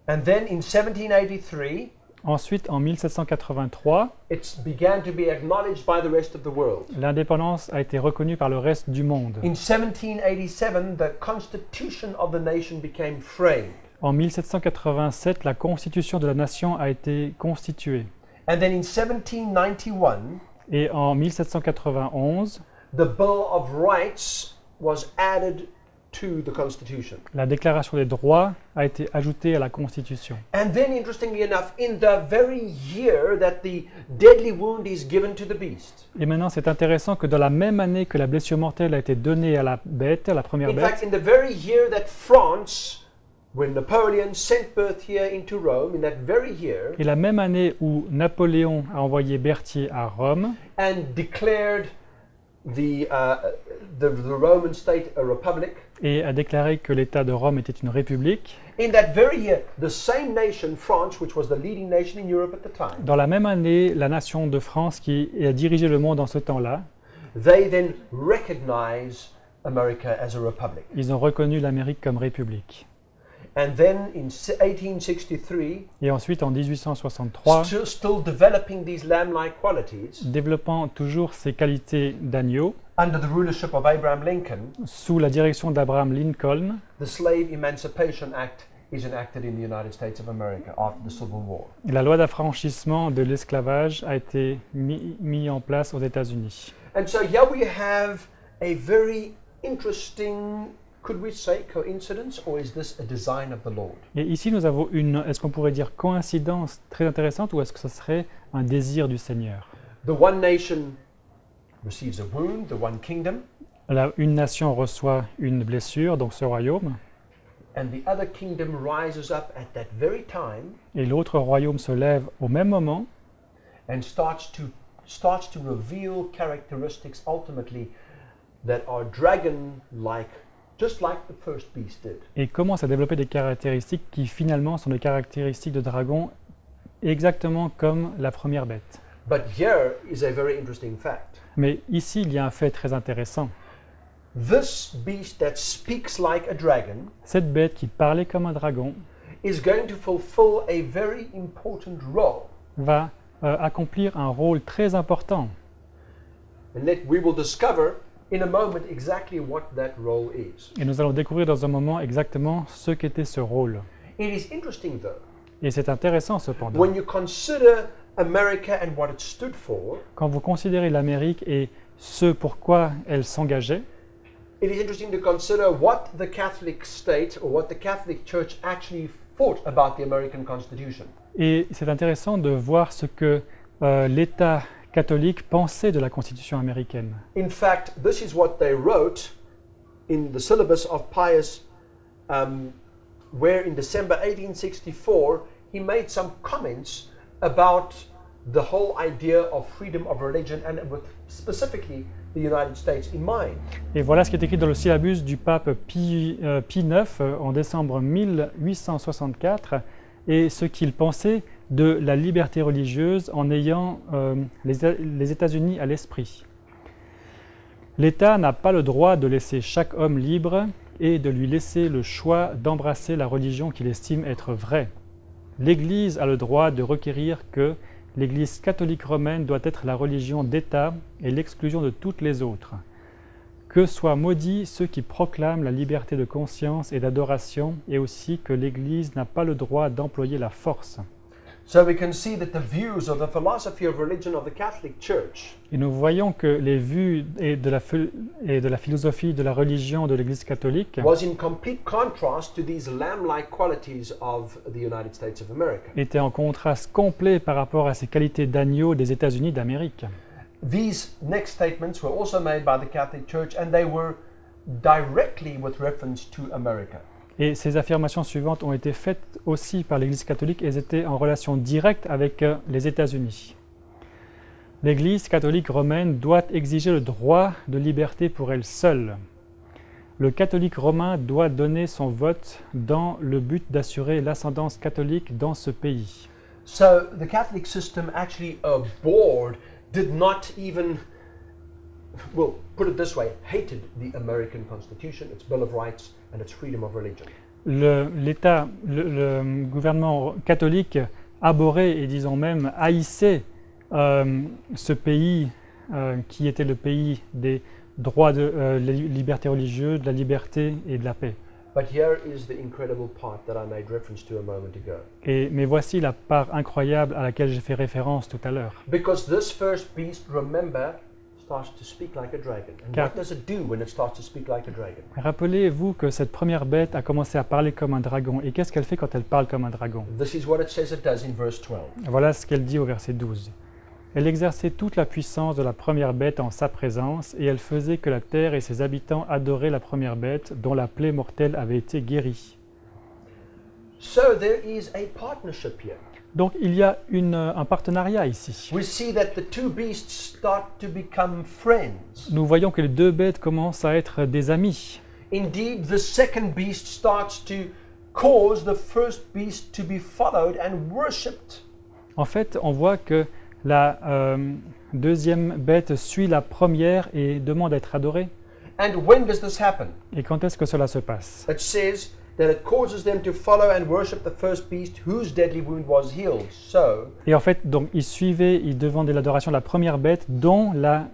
and then in 1783, Ensuite, en 1783, it began to be acknowledged by the rest of the world. l'indépendance a été reconnue par le reste du monde. In 1787, the constitution of the nation became framed. En 1787, la constitution de la nation a été constituée. And then in 1791, Et en 1791, the Bill of Rights was added to the Constitution. la déclaration des droits a été ajoutée à la constitution. And then, interestingly enough, in the very year that the deadly wound is given to the beast, Et maintenant, c'est intéressant que dans la même année que la blessure mortelle a été donnée à la bête, à la première in fact, bête, in the very year that France, when Napoleon sent Berthier into Rome, in that very year, et la même année où Napoléon a envoyé Berthier à Rome and declared the Roman state a republic, et a déclaré que l'État de Rome était une république, in that very year, the same nation, France, which was the leading nation in Europe at the time, dans la même année, la nation de France qui a dirigé le monde en ce temps-là, they then recognized America as a republic. ils ont reconnu l'Amérique comme république. And then in 1863, Et ensuite, en 1863, still developing these lamb-like qualities, développant toujours ses qualités d'agneau, under the rulership of Abraham Lincoln, sous la direction d'Abraham Lincoln, the Slave Emancipation Act is enacted in the United States of America after the Civil War. la loi d'affranchissement de l'esclavage a été mise en place aux États-Unis. And so here we have a very interesting, could we say coincidence, or is this a design of the Lord? Et ici, nous avons une, est-ce qu'on pourrait dire coïncidence très intéressante ou est-ce que ce serait un désir du Seigneur? The one nation receives a wound, the one kingdom, Une nation reçoit une blessure, donc ce royaume, and the other kingdom rises up at that very time et l'autre royaume se lève au même moment and starts to reveal characteristics ultimately that are dragon-like, just like the first beast did. et commence à développer des caractéristiques qui finalement sont des caractéristiques de dragon exactement comme la première bête. But here is a very interesting fact. Mais ici, il y a un fait très intéressant. This beast that speaks like a dragon Cette bête qui parlait comme un dragon is going to fulfill a very important role. va accomplir un rôle très important. And we will discover in a moment exactly what that role is. Et nous allons découvrir dans un moment exactement ce qu'était ce rôle. It is interesting though, Et c'est intéressant cependant. when you consider America and what it stood for, Quand vous considérez l'Amérique et ce pourquoi elle s'engageait, it is interesting to consider what the Catholic state or what the Catholic Church actually thought about the American Constitution. et c'est intéressant de voir ce que l'État catholique pensait de la Constitution américaine. In fact, this is what they wrote in the syllabus of Pius, where in December 1864 he made some comments about the whole idea of freedom of religion and with specifically the United States in mind. Et voilà ce qui est écrit dans le syllabus du pape Pie IX en décembre 1864 et ce qu'il pensait de la liberté religieuse en ayant les États-Unis à l'esprit. L'État n'a pas le droit de laisser chaque homme libre et de lui laisser le choix d'embrasser la religion qu'il estime être vraie. L'Église a le droit de requérir que l'Église catholique romaine doit être la religion d'État et l'exclusion de toutes les autres. Que soient maudits ceux qui proclament la liberté de conscience et d'adoration, et aussi que l'Église n'a pas le droit d'employer la force. So we can see that the views of the philosophy of religion of the Catholic Church Et nous voyons que les vues et de la philosophie de la religion de l'Église catholique was in complete contrast to these lamb-like qualities of the United States of America. étaient en contraste complet par rapport à ces qualités d'agneau des États-Unis d'Amérique. These next statements were also made by the Catholic Church and they were directly with reference to America. Et ces affirmations suivantes ont été faites aussi par l'Église catholique et elles étaient en relation directe avec les États-Unis. L'Église catholique romaine doit exiger le droit de liberté pour elle seule. Le catholique romain doit donner son vote dans le but d'assurer l'ascendance catholique dans ce pays. So the Catholic system actually did not even well, put it this way, hated the American Constitution, its Bill of Rights, and its freedom of religion. Le gouvernement catholique abhorrait et disons même haïssait ce pays qui était le pays des droits de la liberté religieuse, de la liberté et de la paix. But here is the incredible part that I made reference to a moment ago. Mais voici la part incroyable à laquelle j'ai fait référence tout à l'heure. Because this first beast, remember, starts to speak like a dragon. And Car- what does it do when it starts to speak like a dragon? Rappelez-vous que cette première bête a commencé à parler comme un dragon. Et qu'est-ce qu'elle fait quand elle parle comme un dragon? This is what it says it does in verse 12. Voilà ce qu'elle dit au verset 12. Elle exerçait toute la puissance de la première bête en sa présence, et elle faisait que la terre et ses habitants adoraient la première bête, dont la plaie mortelle avait été guérie. So there is a partnership here. Donc il y a un partenariat ici. We see that the two beasts start to become friends. Nous voyons que les deux bêtes commencent à être des amis. Indeed, the second beast starts to cause the first beast to be followed and worshipped. En fait, on voit que la deuxième bête suit la première et demande à être adorée. And when does this happen? Et quand est-ce que cela se passe? It says that it causes them to follow and worship the first beast whose deadly wound was healed. So, Et en fait, donc, ils demandaient l'adoration de la première bête dont la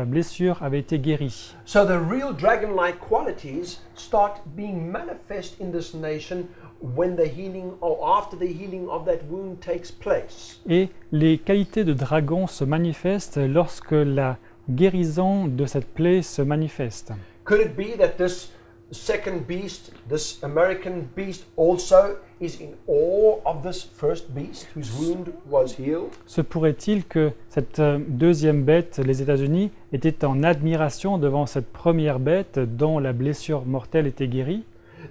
blessure avait été guérie. so the real dragon-like qualities start being manifest in this nation when the healing or after the healing of that wound takes place. Et les qualités de dragon se manifestent lorsque la guérison de cette plaie se manifeste. Could it be that this second beast, this American beast, also is in awe of this first beast whose wound was healed? Se pourrait-il que cette deuxième bête, les États-Unis, était en admiration devant cette première bête dont la blessure mortelle était guérie?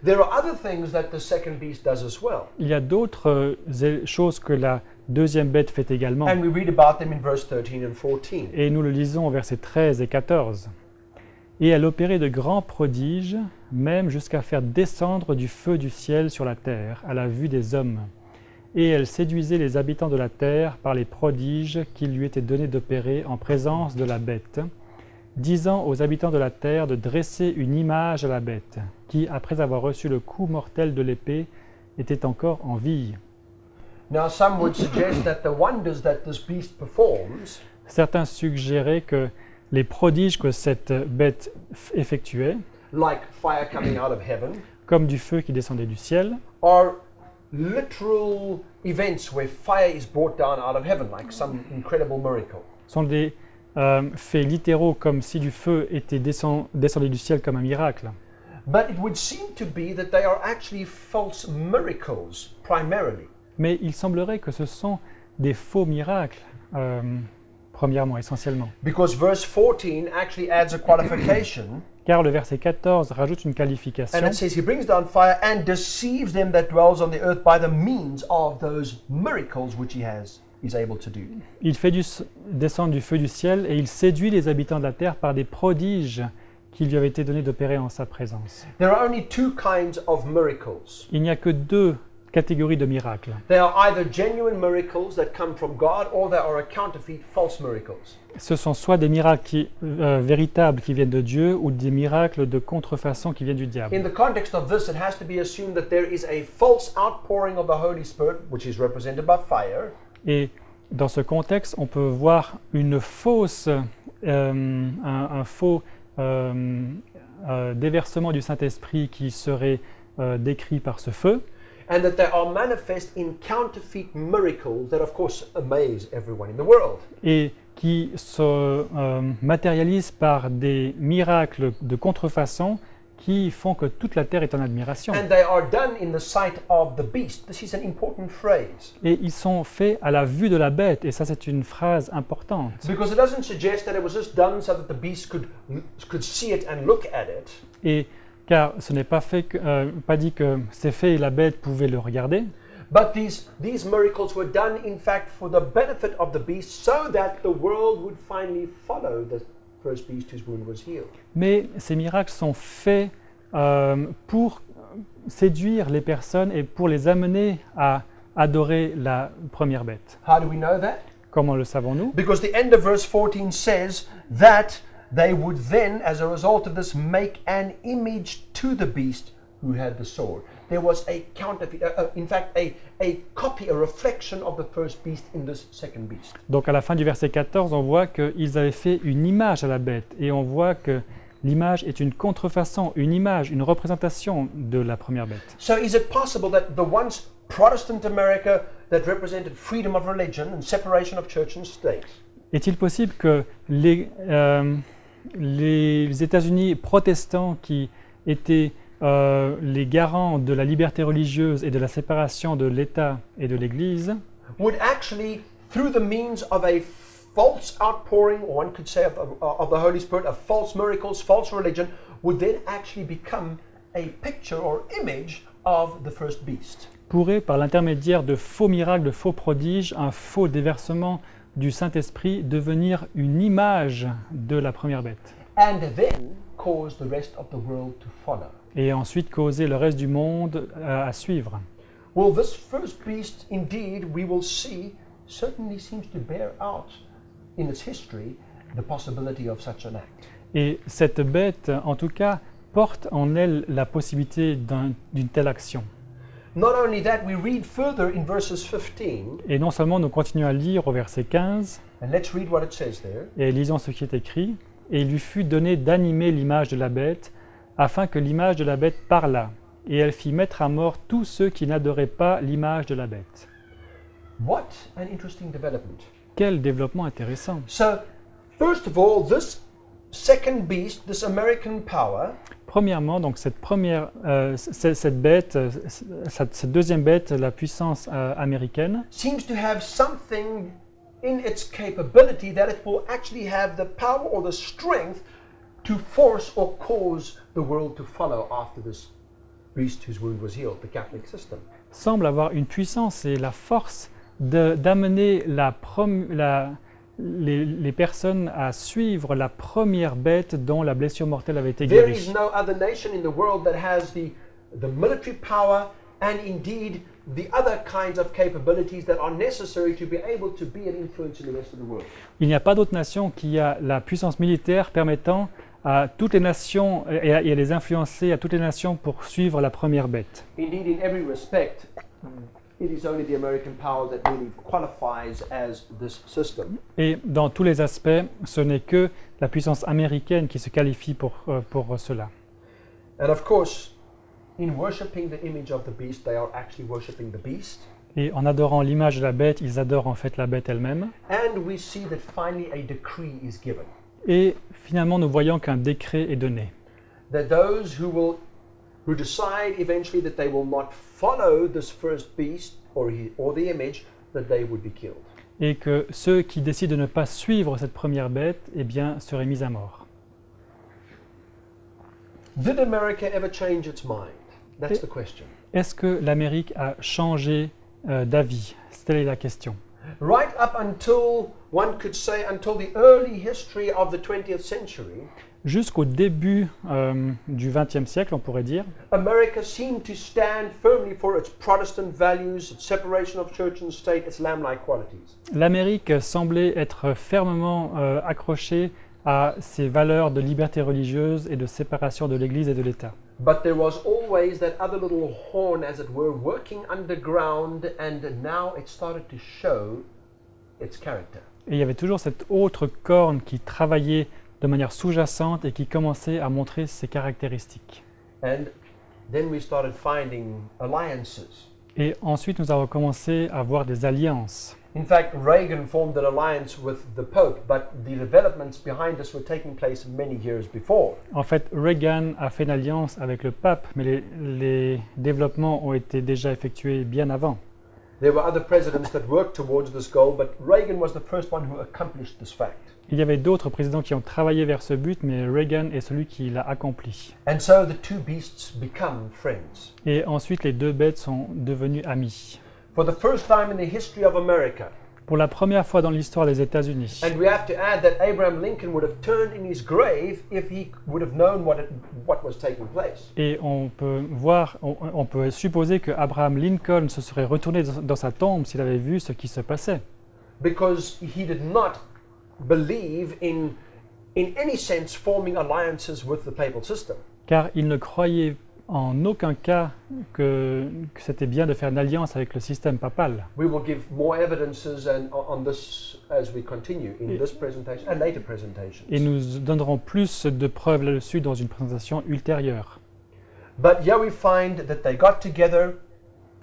There are other things that the second beast does as well. Il y a d'autres choses que la deuxième bête fait également. And we read about them in verse 13 and 14. Et nous le lisons au verset 13 et 14. Et elle opérait de grands prodiges, même jusqu'à faire descendre du feu du ciel sur la terre, à la vue des hommes. Et elle séduisait les habitants de la terre par les prodiges qu'il lui était donné d'opérer en présence de la bête, disant aux habitants de la terre de dresser une image à la bête, qui, après avoir reçu le coup mortel de l'épée, était encore en vie. Now, some would suggest that the wonders that this beast performs Certains suggéraient que les prodiges que cette bête effectuait, like fire coming out of heaven, comme du feu qui descendait du ciel, are literal events where fire is brought down out of heaven, like some incredible miracle. sont des faits littéraux comme si du feu était descendu du ciel comme un miracle. But it would seem to be that they are actually false miracles, primarily. Mais il semblerait que ce sont des faux miracles, premièrement, essentiellement. Because verse 14 actually adds a qualification, Car le verset 14 rajoute une qualification. and it says, He brings down fire and deceives them that dwells on the earth by the means of those miracles which is able to do. Il fait descendre du feu du ciel et il séduit les habitants de la terre par des prodiges qui lui avaient été donnés d'opérer en sa présence. There are only two kinds of miracles. Il n'y a que deux catégories de miracles. They are either genuine miracles that come from God, or they are a counterfeit, false miracles. Ce sont soit des miracles véritables qui viennent de Dieu ou des miracles de contrefaçon qui viennent du diable. In the context of this, it has to be assumed that there is a false outpouring of the Holy Spirit, which is represented by fire, Et dans ce contexte, on peut voir un faux déversement du Saint-Esprit qui serait décrit par ce feu, and that they are manifest in counterfeit miracles that, of course, amaze everyone in the world. et qui se matérialisent par des miracles de contrefaçon qui font que toute la terre est en admiration. And they are done in the sight of the beast. This is an important phrase, Et ils sont faits à la vue de la bête, et ça c'est une phrase importante. because it doesn't suggest that it was just done so that the beast could see it and look at it. Et car ce n'est pas dit que c'est fait et la bête pouvait le regarder, But these miracles were done, in fact, for the benefit of the beast, so that the world would finally follow the first beast whose wound was healed. mais ces miracles sont faits pour séduire les personnes et pour les amener à adorer la première bête. How do we know that? Comment le savons-nous? Because the end of verse 14 says that they would then, as a result of this, make an image to the beast who had the sword. There was a counterfeit, in fact, a copy, a reflection of the first beast in this second beast. Donc à la fin du verset 14, on voit qu'ils avaient fait une image à la bête et on voit que l'image est une contrefaçon, une image, une représentation de la première bête. So is it possible that the once Protestant America that represented freedom of religion and separation of church and state, Est-il possible que les États-Unis protestants qui étaient les garants de la liberté religieuse et de la séparation de l'État et de l'Église would actually, through the means of a false outpouring, or one could say of the Holy Spirit, of false miracles, false religion, would then actually become a picture or image of the first beast? pourraient, par l'intermédiaire de faux miracles, de faux prodiges, un faux déversement du Saint-Esprit, devenir une image de la première bête. And then cause the rest of the world to follow. Et ensuite causer le reste du monde à suivre. Well, this first beast, indeed, we will see, certainly seems to bear out in its history the possibility of such an act. Et cette bête, en tout cas, porte en elle la possibilité d'une telle action. Not only that, we read further in verses 15, Et non seulement nous continuons à lire au verset 15, and let's read what it says there. et lisons ce qui est écrit, « Et il lui fut donné d'animer l'image de la bête, afin que l'image de la bête parlât, et elle fit mettre à mort tous ceux qui n'adoraient pas l'image de la bête. » What an interesting development. Quel développement intéressant! So, first of all, this second beast, this American power, Premièrement, donc cette bête, cette deuxième bête, la puissance américaine, seems to have something in its capability that it will actually have the power or the strength to force or cause the world to follow after this beast whose wound was healed, the Catholic system. semble avoir une puissance et la force d'amener les personnes à suivre la première bête dont la blessure mortelle avait été There guérie. is no other nation in the world that has the military power and indeed the other kinds of capabilities that are necessary to be able to be an influence in the rest of the world. Il n'y a pas d'autre nation qui a la puissance militaire permettant à toutes les nations et à les influencer à toutes les nations pour suivre la première bête. Indeed, in every respect, it is only the American power that really qualifies as this system. Et dans tous les aspects, ce n'est que la puissance américaine qui se qualifie pour cela. And of course, in worshipping the image of the beast, they are actually worshipping the beast. Et en adorant l'image de la bête, ils adorent en fait la bête elle-même. And we see that finally a decree is given. Et finalement, nous voyons qu'un décret est donné. That those who decide eventually that they will not follow this first beast or the image, that they would be killed. Et que ceux qui décident de ne pas suivre cette première bête, eh bien, seraient mis à mort. Did America ever change its mind? That's the question. Est-ce que l'Amérique a changé d'avis? Telle est la question. Right up until, one could say, until the early history of the 20th century, Jusqu'au début du XXe siècle, on pourrait dire, America seemed to stand firmly for its Protestant values, its separation of church and state, its lamb-like qualities. l'Amérique semblait être fermement accrochée à ses valeurs de liberté religieuse et de séparation de l'Église et de l'État. But there was always that other little horn, as it were, working underground, and now it started to show its character. Et il y avait toujours cette autre corne qui travaillait de manière sous-jacente et qui commençait à montrer ses caractéristiques. And then we started finding alliances. Et ensuite, nous avons commencé à voir des alliances. In fact, Reagan formed an alliance with the Pope, but the developments behind this were taking place many years before. En fait, Reagan a fait une alliance avec le pape, mais les développements ont été déjà effectués bien avant. There were other presidents that worked towards this goal, but Reagan was the first one who accomplished this fact. Il y avait d'autres présidents qui ont travaillé vers ce but, mais Reagan est celui qui l'a accompli. And so the two beasts become friends. Et ensuite, les deux bêtes sont devenues amies. For the first time in the history of America, Pour la première fois dans l'histoire des États-Unis. and we have to add that Abraham Lincoln would have turned in his grave if he would have known what was taking place. Et on peut supposer que Abraham Lincoln se serait retourné dans sa tombe s'il avait vu ce qui se passait. Because he did not believe in in any sense, forming alliances with the papal system. car il ne croyait en aucun cas que c'était bien de faire une alliance avec le système papal. We will give more evidences on this as we continue in this presentation and later presentations. Et nous donnerons plus de preuves là-dessus dans une présentation ultérieure. But here we find that they got together,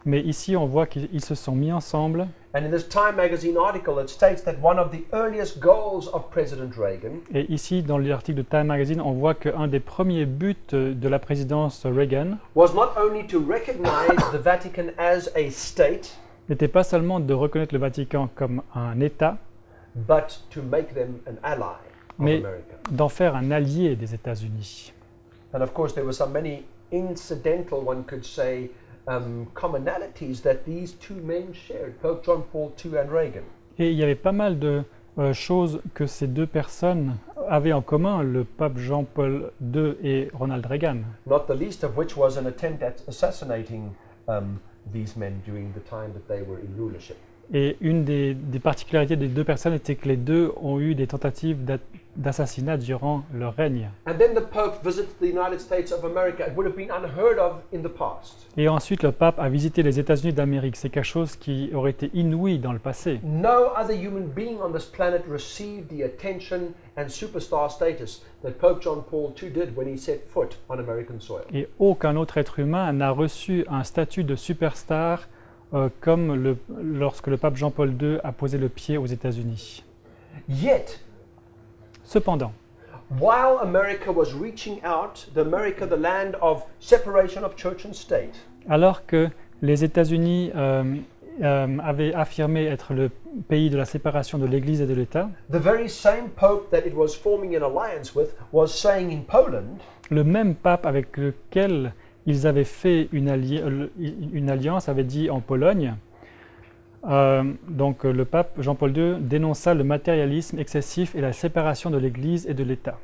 Mais ici, on voit qu'ils se sont mis ensemble. and in this Time magazine article, it states that one of the earliest goals of President Reagan Et ici, dans l'article de Time Magazine, on voit qu'un des premiers buts de la présidence Reagan was not only to recognize the Vatican as a state, n'était pas seulement de reconnaître le Vatican comme un État, but to make them an ally of Mais- America. d'en faire un allié des États-Unis. And of course, there were so many incidental, one could say, commonalities that these two men shared, Pope John Paul II and Reagan. Et il y avait pas mal de choses que ces deux personnes avaient en commun, le pape Jean-Paul II et Ronald Reagan. Not the least of which was an attempt at assassinating these men during the time that they were in rulership. Et une des particularités des deux personnes était que les deux ont eu des tentatives d'assassinat durant leur règne. And then the Pope visits the United States of America. It would have been unheard of in the past. Et ensuite, le pape a visité les États-Unis d'Amérique. C'est quelque chose qui aurait été inouï dans le passé. No other human being on this planet received the attention and superstar status that Pope John Paul II did when he set foot on American soil. Et aucun autre être humain n'a reçu un statut de superstar comme lorsque le pape Jean-Paul II a posé le pied aux États-Unis. Yet, Cependant, while America was reaching out, the land of separation of church and state, alors que les États-Unis avaient affirmé être le pays de la séparation de l'Église et de l'État, the very same Pope that it was forming an alliance with was saying in Poland, le même pape avec lequel ils avaient fait une alliance avait dit en Pologne, donc le pape Jean-Paul II dénonça le matérialisme excessif et la séparation de l'Église et de l'État,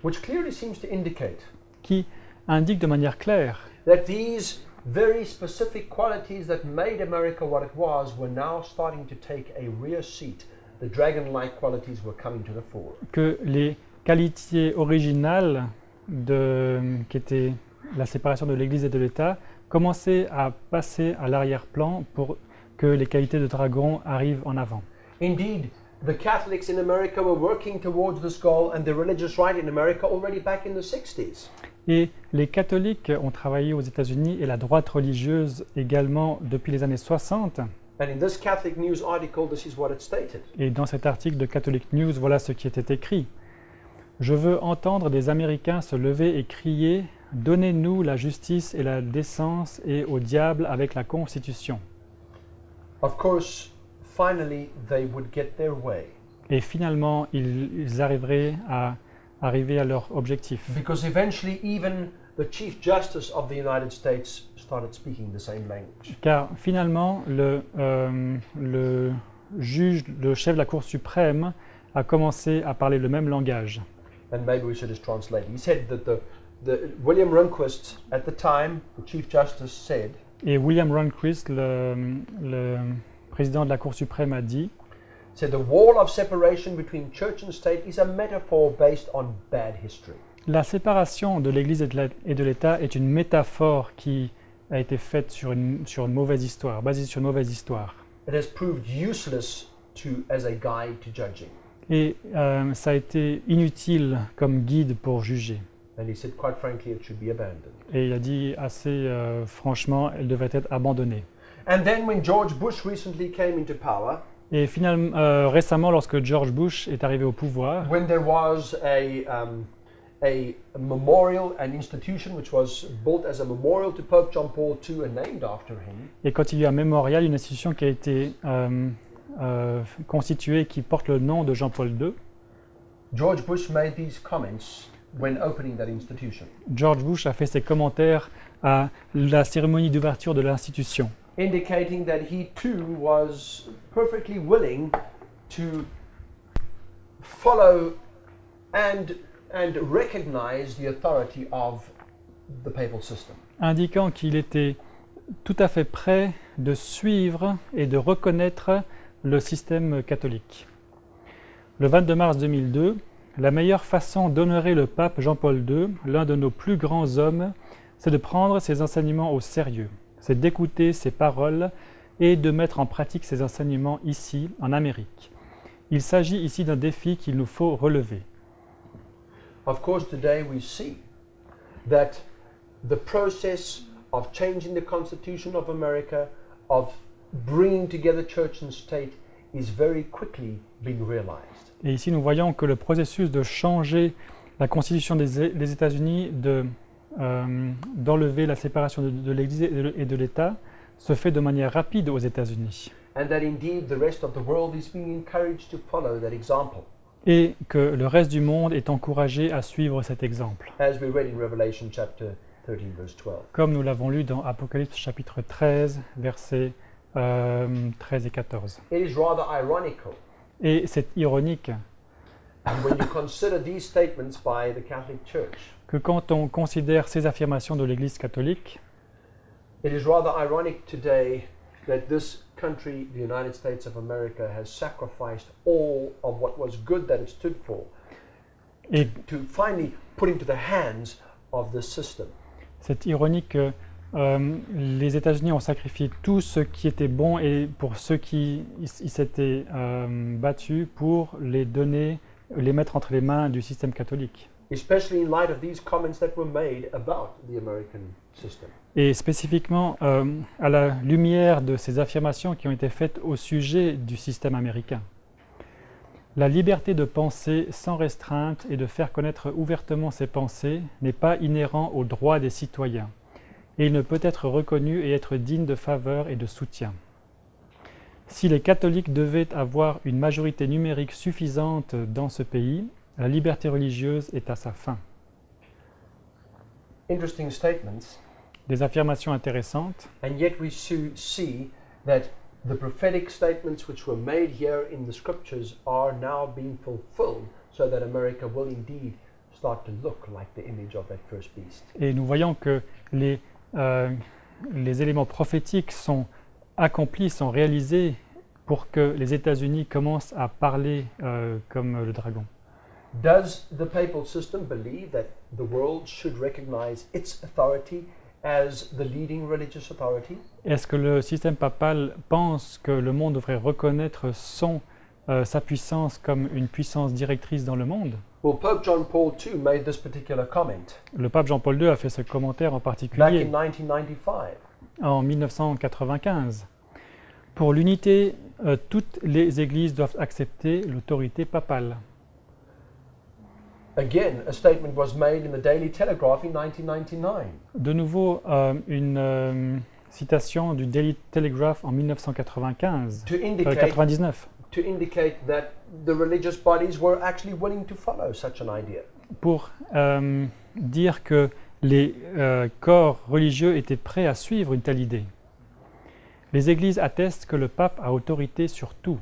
which clearly seems to indicate qui indique de manière claire that these very specific qualities that made America what it was were now starting to take a rear seat. The dragon-like qualities were coming to the fore. que les qualités originales qui étaient la séparation de l'Église et de l'État commençaient à passer à l'arrière-plan pour que les qualités de dragon arrivent en avant. Indeed, the Catholics in America were working towards this goal, and the religious right in America already back in the 60s. Et les catholiques ont travaillé aux États-Unis et la droite religieuse également depuis les années 60. And in this Catholic News article, this is what it stated. Et dans cet article de Catholic News, voilà ce qui était écrit. Je veux entendre des Américains se lever et crier « Donnez-nous la justice et la décence et au diable avec la Constitution ». Of course, finally, they would get their way. Et finalement, ils arriveraient à arriver à leur objectif. Because eventually, even the Chief Justice of the United States started speaking the same language. Car finalement, le juge, le chef de la Cour suprême, a commencé à parler le même langage. And maybe we should just translate. He said that William Rehnquist, at the time, the Chief Justice said, Et William Rehnquist, le président de la Cour suprême, a dit said the wall of separation between church and state is a metaphor based on bad history. la séparation de l'Église et de l'État est une métaphore qui a été faite sur une mauvaise histoire, basée sur une mauvaise histoire. It has proved useless as a guide to judging. Et ça a été inutile comme guide pour juger. And he said, quite frankly, it should be abandoned. Et il a dit assez franchement, elle devait être abandonnée. And then when George Bush recently came into power, Et finalement, récemment, lorsque George Bush est arrivé au pouvoir, when there was a memorial, an institution which was built as a memorial to Pope John Paul II and named after him, et quand il y a eu un mémorial, une institution qui a été constituée qui porte le nom de Jean-Paul II, George Bush made these comments when opening that institution, George Bush a fait ses commentaires à la cérémonie d'ouverture de l'institution, indicating that he too was perfectly willing to follow and recognize the authority of the papal system. indiquant qu'il était tout à fait prêt de suivre et de reconnaître le système catholique. Le 22 mars 2002, La meilleure façon d'honorer le pape Jean-Paul II, l'un de nos plus grands hommes, c'est de prendre ses enseignements au sérieux, c'est d'écouter ses paroles et de mettre en pratique ses enseignements ici, en Amérique. Il s'agit ici d'un défi qu'il nous faut relever. Of course, today we see that the process of changing the Constitution of America, of bringing together church and state, is very quickly being realized. Et ici, nous voyons que le processus de changer la constitution des États-Unis, d'enlever la séparation de l'Église et de l'État, se fait de manière rapide aux États-Unis. And that indeed the rest of the world is being encouraged to follow that example. Et que le reste du monde est encouragé à suivre cet exemple. As we read in Revelation chapter 13, verse 12. Comme nous l'avons lu dans Apocalypse chapitre 13, versets 13 et 14. It is rather ironical Et c'est ironique when you consider these statements by the Catholic Church. que quand on considère ces affirmations de l'Église catholique, It is rather ironic today that this country, the United States of America, has sacrificed all of what was good that it stood for et to finally put into the hands of this system. c'est ironique que les États-Unis ont sacrifié tout ce qui était bon et pour ceux qui s'étaient battus pour les donner, les mettre entre les mains du système catholique. Especially in light of these comments that were made about the American system. Et spécifiquement à la lumière de ces affirmations qui ont été faites au sujet du système américain. La liberté de penser sans restreinte et de faire connaître ouvertement ses pensées n'est pas inhérent aux droits des citoyens, et il ne peut être reconnu et être digne de faveur et de soutien. Si les catholiques devaient avoir une majorité numérique suffisante dans ce pays, la liberté religieuse est à sa fin. Interesting statements, Des affirmations intéressantes, and yet we see that the prophetic statements which were made here in the scriptures are now being fulfilled so that America will indeed start to look like the image of that first beast. et nous voyons que les éléments prophétiques sont accomplis, sont réalisés pour que les États-Unis commencent à parler comme le dragon. Does the papal system believe that the world should recognize its authority as the leading religious authority? Est-ce que le système papal pense que le monde devrait reconnaître sa puissance comme une puissance directrice dans le monde? Well, Pope John Paul II made this particular comment Le pape Jean-Paul II a fait ce commentaire en back particulier in 1995. en 1995. Pour l'unité, toutes les églises doivent accepter l'autorité papale. Again, a statement was made in the Daily Telegraph in 1999. De nouveau, une citation du Daily Telegraph en 1995, To indicate 99, that the religious bodies were actually willing to follow such an idea. pour dire que les corps religieux étaient prêts à suivre une telle idée. Les églises attestent que le pape a autorité sur tout.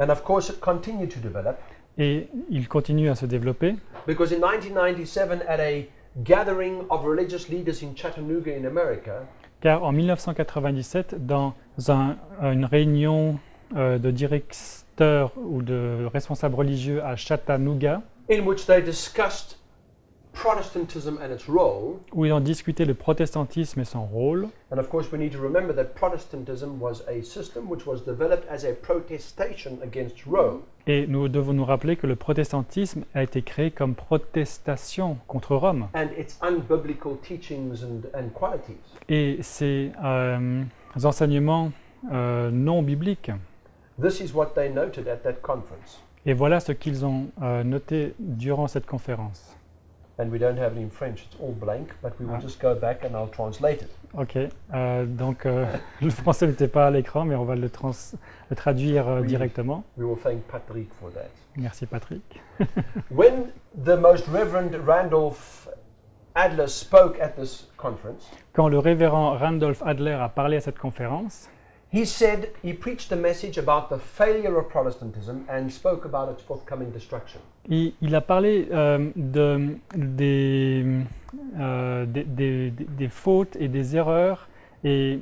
And of course, it continued to develop Et il continue à se développer, because in 1997, at a gathering of religious leaders in Chattanooga in America, car en 1997, dans une réunion de directeurs ou de responsables religieux à Chattanooga, in which they discussed Protestantism and its role. où ils ont discuté le protestantisme et son rôle. And of course, we need to remember that Protestantism was a system which was developed as a protestation against Rome. Et nous devons nous rappeler que le protestantisme a été créé comme protestation contre Rome. And its unbiblical teachings and qualities. Et ces enseignements non bibliques. This is what they noted at that conference. Et voilà ce qu'ils ont noté durant cette conférence. And we don't have it in French, it's all blank, but we will just go back and I'll translate it. Ok, donc le français n'était pas à l'écran, mais on va le traduire Oui. directement. We will thank Patrick for that. Merci Patrick. When the Most Reverend Randolph Adler spoke at this conference, Quand le révérend Randolph Adler a parlé à cette conférence, he preached a message about the failure of Protestantism and spoke about its forthcoming destruction. il a parlé des fautes et des erreurs et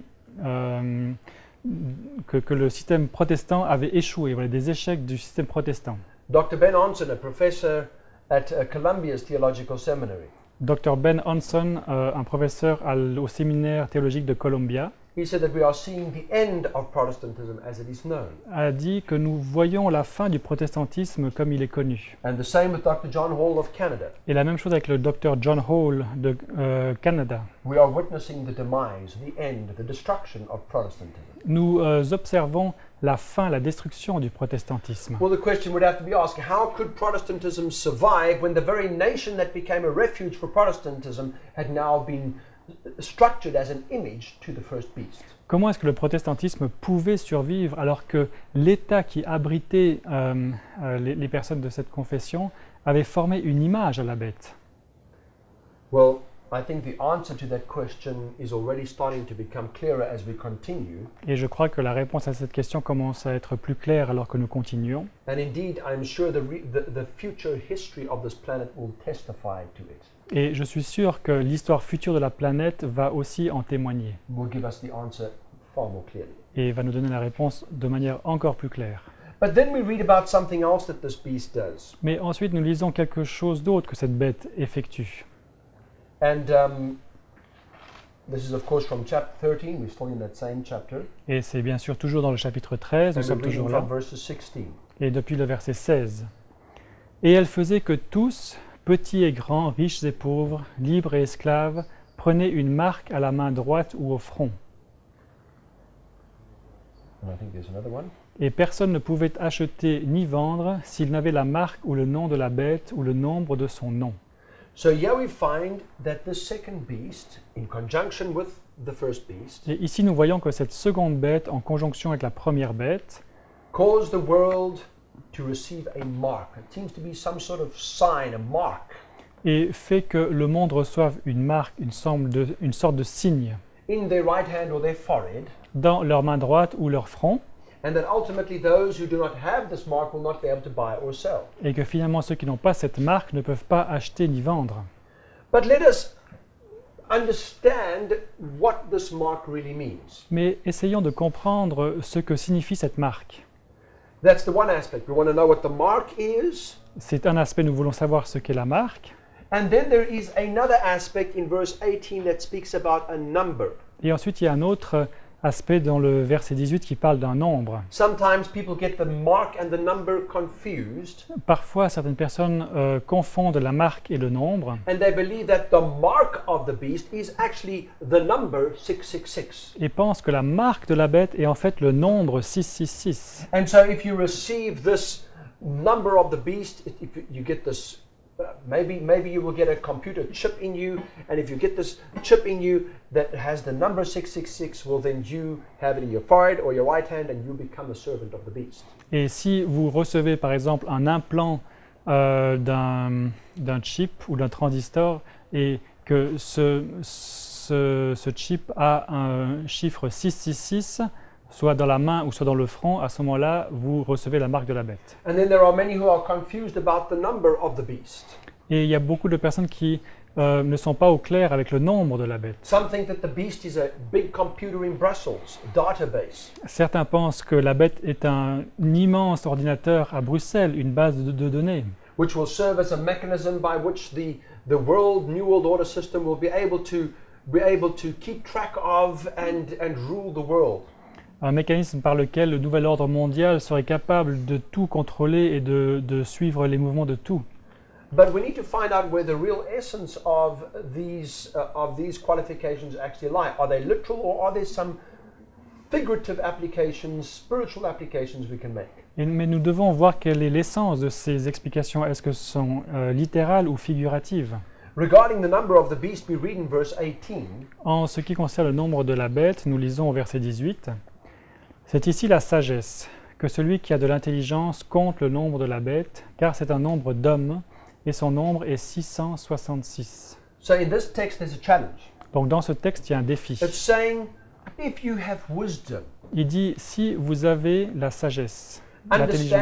que le système protestant avait échoué, voilà, des échecs du système protestant. Dr. Ben Onson, a professor at Columbia's Theological Seminary, Dr. Ben Hanson, un professeur au séminaire théologique de Columbia, he said that we are seeing the end of Protestantism as it is known. a dit que nous voyons la fin du protestantisme comme il est connu. And the same with Dr. John Hall of Canada. Et la même chose avec le Dr. John Hall de Canada. We are witnessing the demise, the end, the destruction of Protestantism. Nous observons la fin, la destruction du protestantisme. Well, the question would have to be asked, how could Protestantism survive when the very nation that became a refuge for Protestantism had now been structured as an image to the first beast? Comment est-ce que le protestantisme pouvait survivre alors que l'État qui abritait les personnes de cette confession avait formé une image à la bête? Well, I think the answer to that question is already starting to become clearer as we continue. Et je crois que la réponse à cette question commence à être plus claire alors que nous continuons. And indeed, I'm sure the future history of this planet will testify to it. Et je suis sûr que l'histoire future de la planète va aussi en témoigner Will give us the answer far more clearly. et va nous donner la réponse de manière encore plus claire. But then we read about something else that this beast does. Mais ensuite, nous lisons quelque chose d'autre que cette bête effectue. And this is of course from chapter 13. We're still in that same chapter. Et c'est bien sûr toujours dans le chapitre 13, nous And we're sommes reading toujours là, from verses 16. et depuis le verset 16. Et elle faisait que tous, petits et grands, riches et pauvres, libres et esclaves, prenaient une marque à la main droite ou au front. And I think there's another one. Et personne ne pouvait acheter ni vendre s'il n'avait la marque ou le nom de la bête ou le nombre de son nom. So here we find that the second beast, in conjunction with the first beast, Et ici, nous voyons que cette seconde bête, en conjonction avec la première bête, caused the world to receive a mark. It seems to be some sort of sign, a mark, et fait que le monde reçoive une marque, une sorte de signe, in their right hand or their forehead, dans leur main droite ou leur front, and that ultimately those who do not have this mark will not be able to buy or sell. et que finalement ceux qui n'ont pas cette marque ne peuvent pas acheter ni vendre. But let us understand what this mark really means. Mais essayons de comprendre ce que signifie cette marque. That's the one aspect. We want to know what the mark is. C'est un aspect, nous voulons savoir ce qu'est la marque. And then there is another aspect in verse 18 that speaks about a number. Et ensuite, il y a un autre aspect dans le verset 18 qui parle d'un nombre. Sometimes people get the mark and the number confused, Parfois, certaines personnes confondent la marque et le nombre and they believe that the mark of the beast is actually the number 666. et pensent que la marque de la bête est en fait le nombre 666. And so if you receive this number of the beast, if you get this, maybe you will get a computer chip in you, and if you get this chip in you that has the number 666, well then you have it in your forehead or your right hand and you become a servant of the beast. Et si vous recevez par exemple un implant d'un chip ou d'un transistor et que ce chip a un chiffre 666, soit dans la main ou soit dans le front, à ce moment-là, vous recevez la marque de la bête. And then there are many who are confused about the number of the beast. Et il y a beaucoup de personnes qui ne sont pas au clair avec le nombre de la bête. Some think that the beast is a big computer in Brussels, a database. Certains pensent que la bête est un immense ordinateur à Bruxelles, une base de données, Which will serve as a mechanism by which the New World Order system will be able to keep track of and rule the world. un mécanisme par lequel le nouvel ordre mondial serait capable de tout contrôler et de suivre les mouvements de tout. But we need to find out where the real essence of these qualifications actually lie. Are they literal or are there some figurative applications, spiritual applications we can make? Mais nous devons voir quelle est l'essence de ces explications. Est-ce que ce sont littérales ou figuratives? Regarding the number of the beast, we read in verse 18. En ce qui concerne le nombre de la bête, nous lisons au verset 18. C'est ici la sagesse, que celui qui a de l'intelligence compte le nombre de la bête, car c'est un nombre d'hommes, et son nombre est 666. So in this text there's a challenge. Donc dans ce texte, il y a un défi. It's saying, if you have wisdom, Il dit, si vous avez la sagesse, l'intelligence,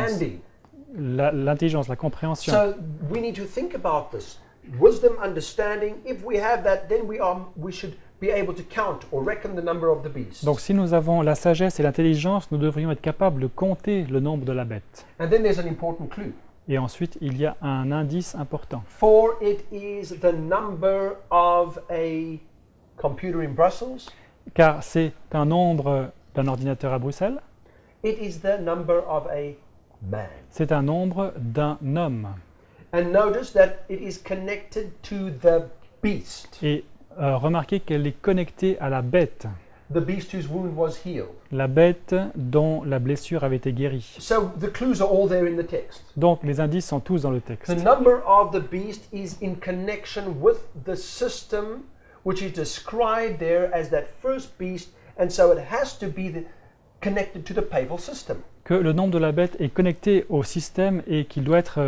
understanding, la compréhension. so we need to think about this. Wisdom, understanding, if we have that, then we should be able to count or reckon the number of the beast. Donc si nous avons la sagesse et l'intelligence, nous devrions être capables de compter le nombre de la bête. And then there's an important clue. Et ensuite, il y a un indice important. For it is the number of a computer in Brussels. Car c'est un nombre d'un ordinateur à Bruxelles, It is the number of a man. c'est un nombre d'un homme. And notice that it is connected to the beast. Et remarquez qu'elle est connectée à la bête. The beast whose wound was healed. La bête dont la blessure avait été guérie. So the clues are all there in the text. Donc les indices sont tous dans le texte. The number of the beast is in connection with the system which is described there as that first beast, and so it has to be connected to the papal system. Que le nombre de la bête est connecté au système et qu'il doit être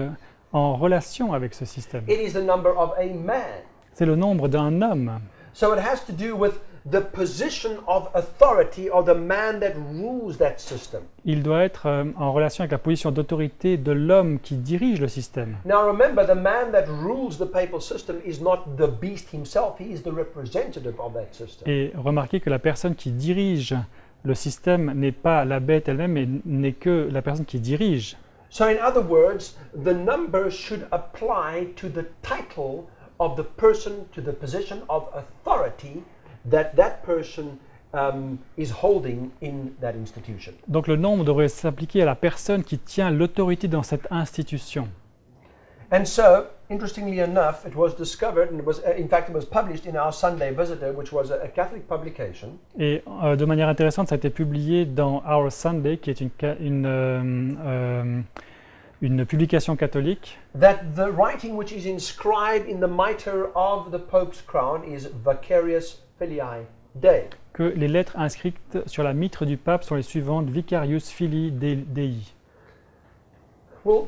en relation avec ce système. It is the number of a man. C'est le nombre d'un homme. So it has to do with the position of authority of the man that rules that system. Il doit être en relation avec la position d'autorité de l'homme qui dirige le système. Now remember, the man that rules the papal system is not the beast himself, he is the representative of that system. Et remarquez que la personne qui dirige le système n'est pas la bête elle-même, mais n'est que la personne qui dirige. So in other words, the number should apply to the title of the person, to the position of authority that person is holding in that institution. Donc le nombre devrait s'appliquer à la personne qui tient l'autorité dans cette institution. And so, interestingly enough, it was discovered, and it was, in fact, it was published in our Sunday Visitor, which was a Catholic publication. Et de manière intéressante, ça a été publié dans Our Sunday, qui est une publication catholique, That the writing which is inscribed in the mitre of the Pope's crown is Vicarius Filii Dei. que les lettres inscrites sur la mitre du pape sont les suivantes: Vicarius Filii Dei. Well,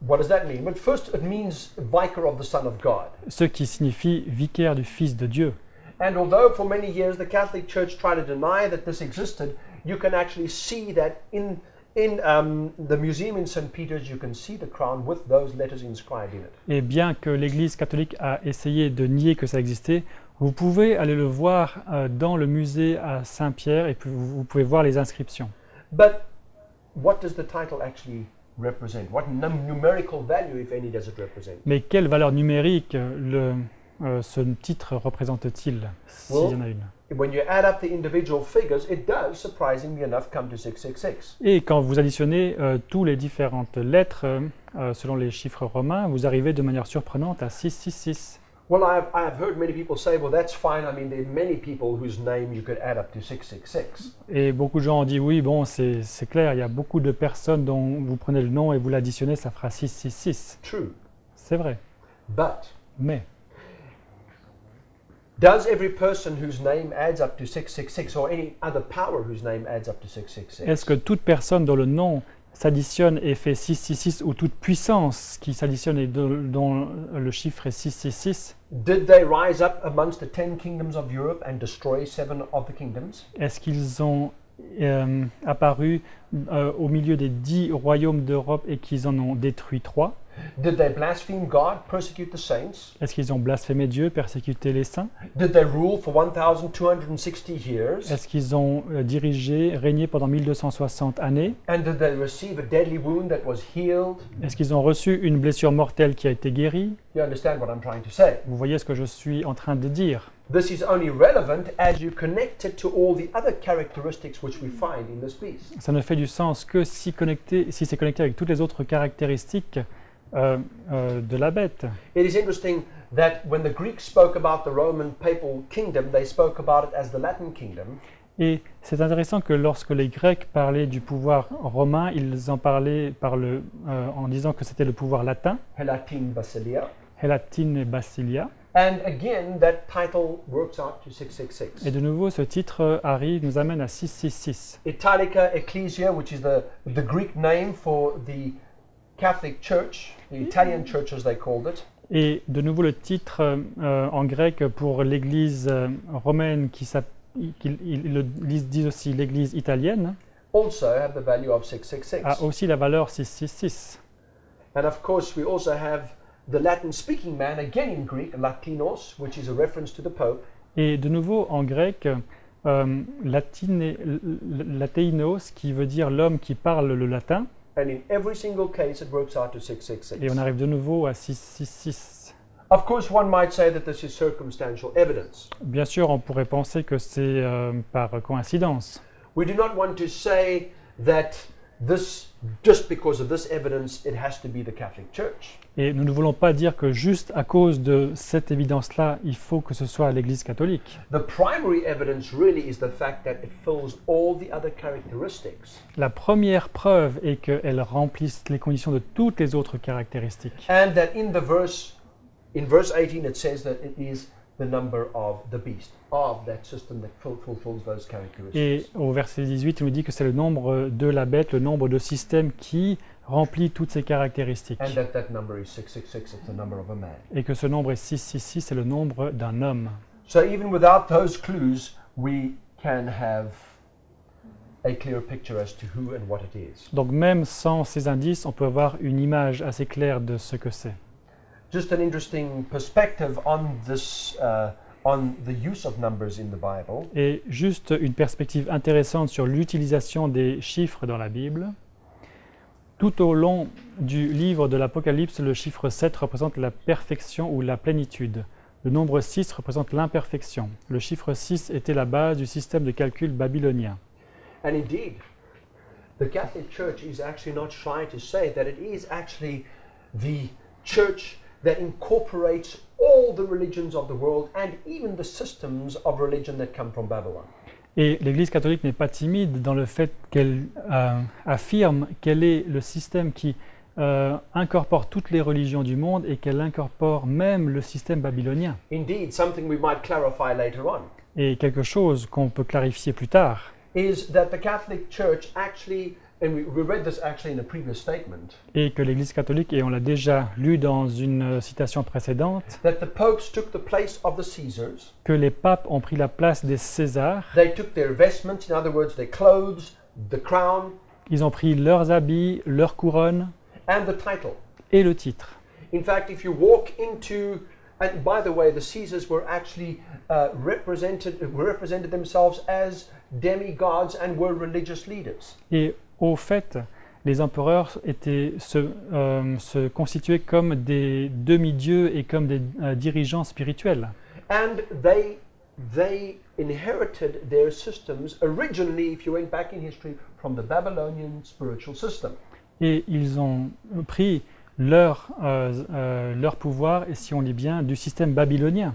what does that mean? But first, it means vicar of the Son of God. Ce qui signifie vicaire du Fils de Dieu. And although for many years the Catholic Church tried to deny that this existed, you can actually see that in the museum in St. Peter's, you can see the crown with those letters inscribed in it. Et bien que l'Église catholique a essayé de nier que ça existait, vous pouvez aller le voir dans le musée à Saint-Pierre et puis vous pouvez voir les inscriptions. But what does the title actually represent? What numerical value, if any, does it represent? Mais quelle valeur numérique ce titre représente-t-il, s'il y en a une? When you add up the individual figures, it does, surprisingly enough, come to 666. Et quand vous additionnez toutes les différentes lettres selon les chiffres romains, vous arrivez de manière surprenante à 666. Well, I have heard many people say, well, that's fine. I mean, there are many people whose name you could add up to 666. Et beaucoup de gens ont dit oui, bon, c'est clair, il y a beaucoup de personnes dont vous prenez le nom et vous l'additionnez, ça fera 666. True. C'est vrai. But Mais does every person whose name adds up to 666 or any other power whose name adds up to 666? est-ce que toute personne dont le nom s'additionne et fait 666 ou toute puissance qui s'additionne et dont le chiffre est 666, Did they rise up amongst the 10 kingdoms of Europe and destroy 7 of the kingdoms? est-ce qu'ils ont apparu au milieu des 10 royaumes d'Europe et qu'ils en ont détruit 3? Did they blaspheme God, persecute the saints? Est-ce qu'ils ont blasphémé Dieu, persécuté les saints? Did they rule for 1260 years? Est-ce qu'ils ont dirigé, régné pendant 1260 années? And did they receive a deadly wound that was healed? Est-ce qu'ils ont reçu une blessure mortelle qui a été guérie? You understand what I'm trying to say? Vous voyez ce que je suis en train de dire. This is only relevant as you connect it to all the other characteristics which we find in this beast. Ça ne fait du sens que si c'est connecté avec toutes les autres caractéristiques de la bête. It is interesting that when the Greeks spoke about the Roman papal kingdom, they spoke about it as the Latin kingdom. Et c'est intéressant que lorsque les Grecs parlaient du pouvoir romain, ils en parlaient en disant que c'était le pouvoir latin, Helatine Basilia. Helatine Basilia. And again, that title works out to 666. Et de nouveau, ce titre nous amène à 666. Italica Ecclesia, which is the Greek name for the Catholic Church, the Italian church as they called it. Et de nouveau, le titre en grec pour l'Église romaine ils disent aussi l'Église italienne, Also have the value of 666. a aussi la valeur 666. And of course, we also have the Latin-speaking man, again in Greek, Latinos, which is a reference to the Pope. Et de nouveau, en grec, lateinos, qui veut dire l'homme qui parle le latin, And in every single case, it works out to Et 666. on arrive de nouveau à 666. Of course, one might say that this is circumstantial evidence. Bien sûr, on pourrait penser que c'est par coïncidence. We do not want to say that this, just because of this evidence, it has to be the Catholic Church. Et nous ne voulons pas dire que juste à cause de cette évidence-là, il faut que ce soit l'Église catholique. The primary evidence really is the fact that it fills all the other characteristics. La première preuve est qu'elle remplisse les conditions de toutes les autres caractéristiques. And that in verse 18, it says that it is the number of the beast, of that system that fulfills those characteristics. Et au verset 18, il nous dit que c'est le nombre de la bête, le nombre de systèmes qui remplit toutes ces caractéristiques. And that number is 666, it's the number of a man. Et que ce nombre est 666, c'est le nombre d'un homme. So even without those clues, we can have a clear picture as to who and what it is. Donc même sans ces indices, on peut avoir une image assez claire de ce que c'est. Just an interesting perspective on this, on the use of numbers in the Bible. Et juste une perspective intéressante sur l'utilisation des chiffres dans la Bible. Tout au long du livre de l'Apocalypse, le chiffre 7 représente la perfection ou la plénitude. Le nombre 6 représente l'imperfection. Le chiffre 6 était la base du système de calcul babylonien. And indeed, the Catholic Church is actually not shy to say that it is actually the church that incorporates all the religions of the world and even the systems of religion that come from Babylon. Et l'Église catholique n'est pas timide dans le fait qu'elle affirme quel est le système qui incorpore toutes les religions du monde et qu'elle incorpore même le système babylonien. Indeed, something we might clarify later on Et quelque chose qu'on peut clarifier plus tard, is that the Catholic Church actually, and we read this actually in a previous statement, et que l'Église catholique, et on l'a déjà lu dans une citation précédente, that the popes took the place of the Caesars. que les papes ont pris la place des Césars, They took their vestments, in other words, their clothes, the crown, ils ont pris leurs habits, leurs couronnes and the title. et le titre. In fact, if you walk into, and by the way, the Caesars were actually represented themselves as demigods and were religious leaders. Et au fait, les empereurs se constituaient comme des demi-dieux et comme des dirigeants spirituels. And they inherited their systems originally, if you went back in history, from the Babylonian spiritual system. Et ils ont pris leur pouvoir, et si on lit bien, du système babylonien.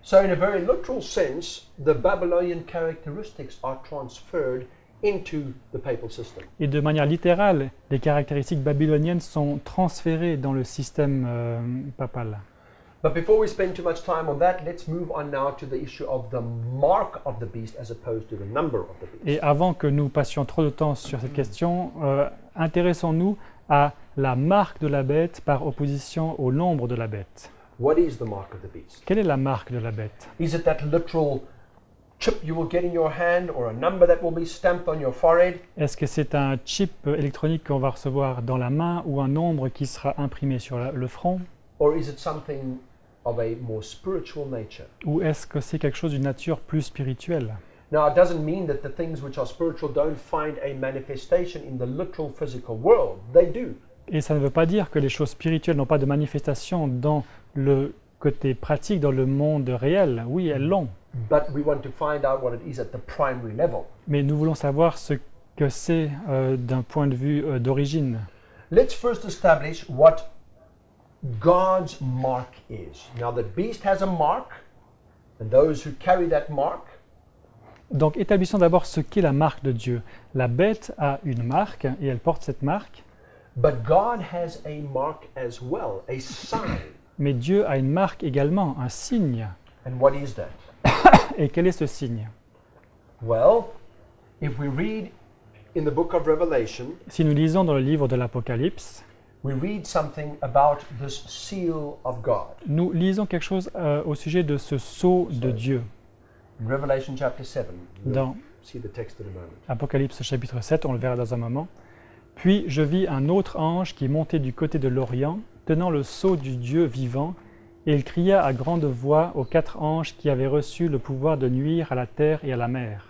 So in a very literal sense, the Babylonian characteristics are transferred into the papal system. Et de manière littérale, les caractéristiques babyloniennes sont transférées dans le système papal. But before we spend too much time on that, let's move on now to the issue of the mark of the beast as opposed to the number of the beast. Et avant que nous passions trop de temps sur cette question, intéressons-nous à la marque de la bête par opposition au nombre de la bête. What is the mark of the beast? Quelle est la marque de la bête? Is it that literal chip you will get in your hand or a number that will be stamped on your forehead? Est-ce que c'est un chip électronique qu'on va recevoir dans la main ou un nombre qui sera imprimé sur le front? Or is it something of a more spiritual nature? Ou est-ce que c'est quelque chose d'une nature plus spirituelle? Now, it doesn't mean that the things which are spiritual don't find a manifestation in the literal physical world. They do. Et ça ne veut pas dire que les choses spirituelles n'ont pas de manifestation dans le côté pratique, dans le monde réel. Oui, elles l'ont. But we want to find out what it is at the primary level. Mais nous voulons savoir ce que c'est d'un point de vue d'origine. Let's first establish what God's mark is. Now, the beast has a mark, and those who carry that mark, Donc établissons d'abord ce qu'est la marque de Dieu. La bête a une marque et elle porte cette marque, but God has a mark as well, a sign. mais Dieu a une marque également, un signe. And what is that? Et quel est ce signe? Well, if we read in the book of Revelation, Si nous lisons dans le livre de l'Apocalypse, we read something about this seal of God. nous lisons quelque chose au sujet de ce sceau de Dieu. In Revelation chapter 7, we'll Dans see the text in a moment. Apocalypse chapitre 7, on le verra dans un moment. Puis je vis un autre ange qui montait du côté de l'Orient, tenant le sceau du Dieu vivant, et il cria à grande voix aux 4 anges qui avaient reçu le pouvoir de nuire à la terre et à la mer.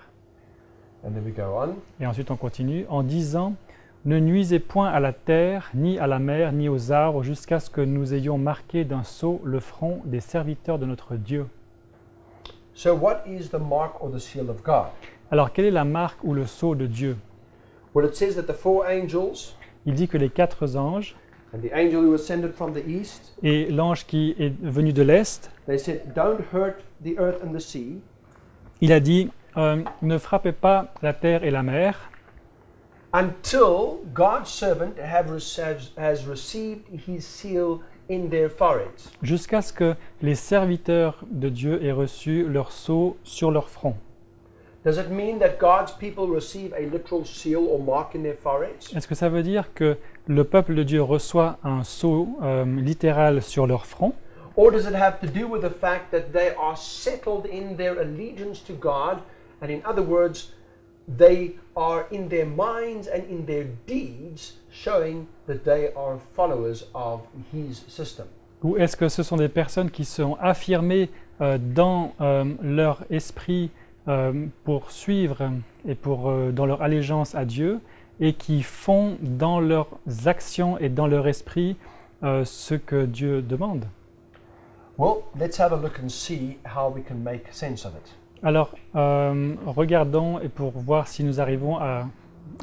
And then we go on. Et ensuite on continue en disant: Ne nuisez point à la terre, ni à la mer, ni aux arbres, jusqu'à ce que nous ayons marqué d'un sceau le front des serviteurs de notre Dieu. So what is the mark or the seal of God? Alors, quelle est la marque ou le sceau de Dieu? Well, it says that the 4 angels Il dit que les 4 anges and the angel who ascended from the east, et l'ange qui est venu de l'Est, they said, don't hurt the earth and the sea il a dit ne frappez pas la terre et la mer until God's servant has received his seal in their foreheads. jusqu'à ce que les serviteurs de Dieu aient reçu leur sceau sur leur front. Does it mean that God's people receive a literal seal or mark in their foreheads? Est-ce que ça veut dire que le peuple de Dieu reçoit un sceau littéral sur leur front? Or does it have to do with the fact that they are settled in their allegiance to God, and in other words, they are in their minds and in their deeds showing that they are followers of his system? Ou est-ce que ce sont des personnes qui sont affirmées dans leur esprit pour suivre et dans leur allégeance à Dieu et qui font dans leurs actions et dans leur esprit ce que Dieu demande? Well, let's have a look and see how we can make sense of it. Alors, regardons et pour voir si nous arrivons à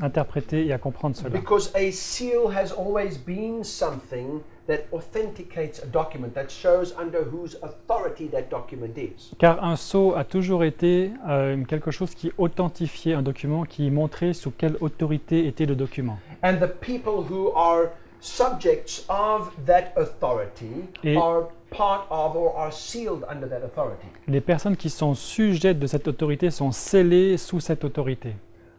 interpréter et à comprendre cela. Because a seal has always been something that authenticates a document, that shows under whose authority that document is. Car un sceau a toujours été quelque chose qui authentifiait un document, qui montrait sous quelle autorité était le document. And the people who are subjects of that authority Et- are part of or are sealed under that authority. Les personnes qui sont sujettes de cette autorité sont scellées sous cette autorité.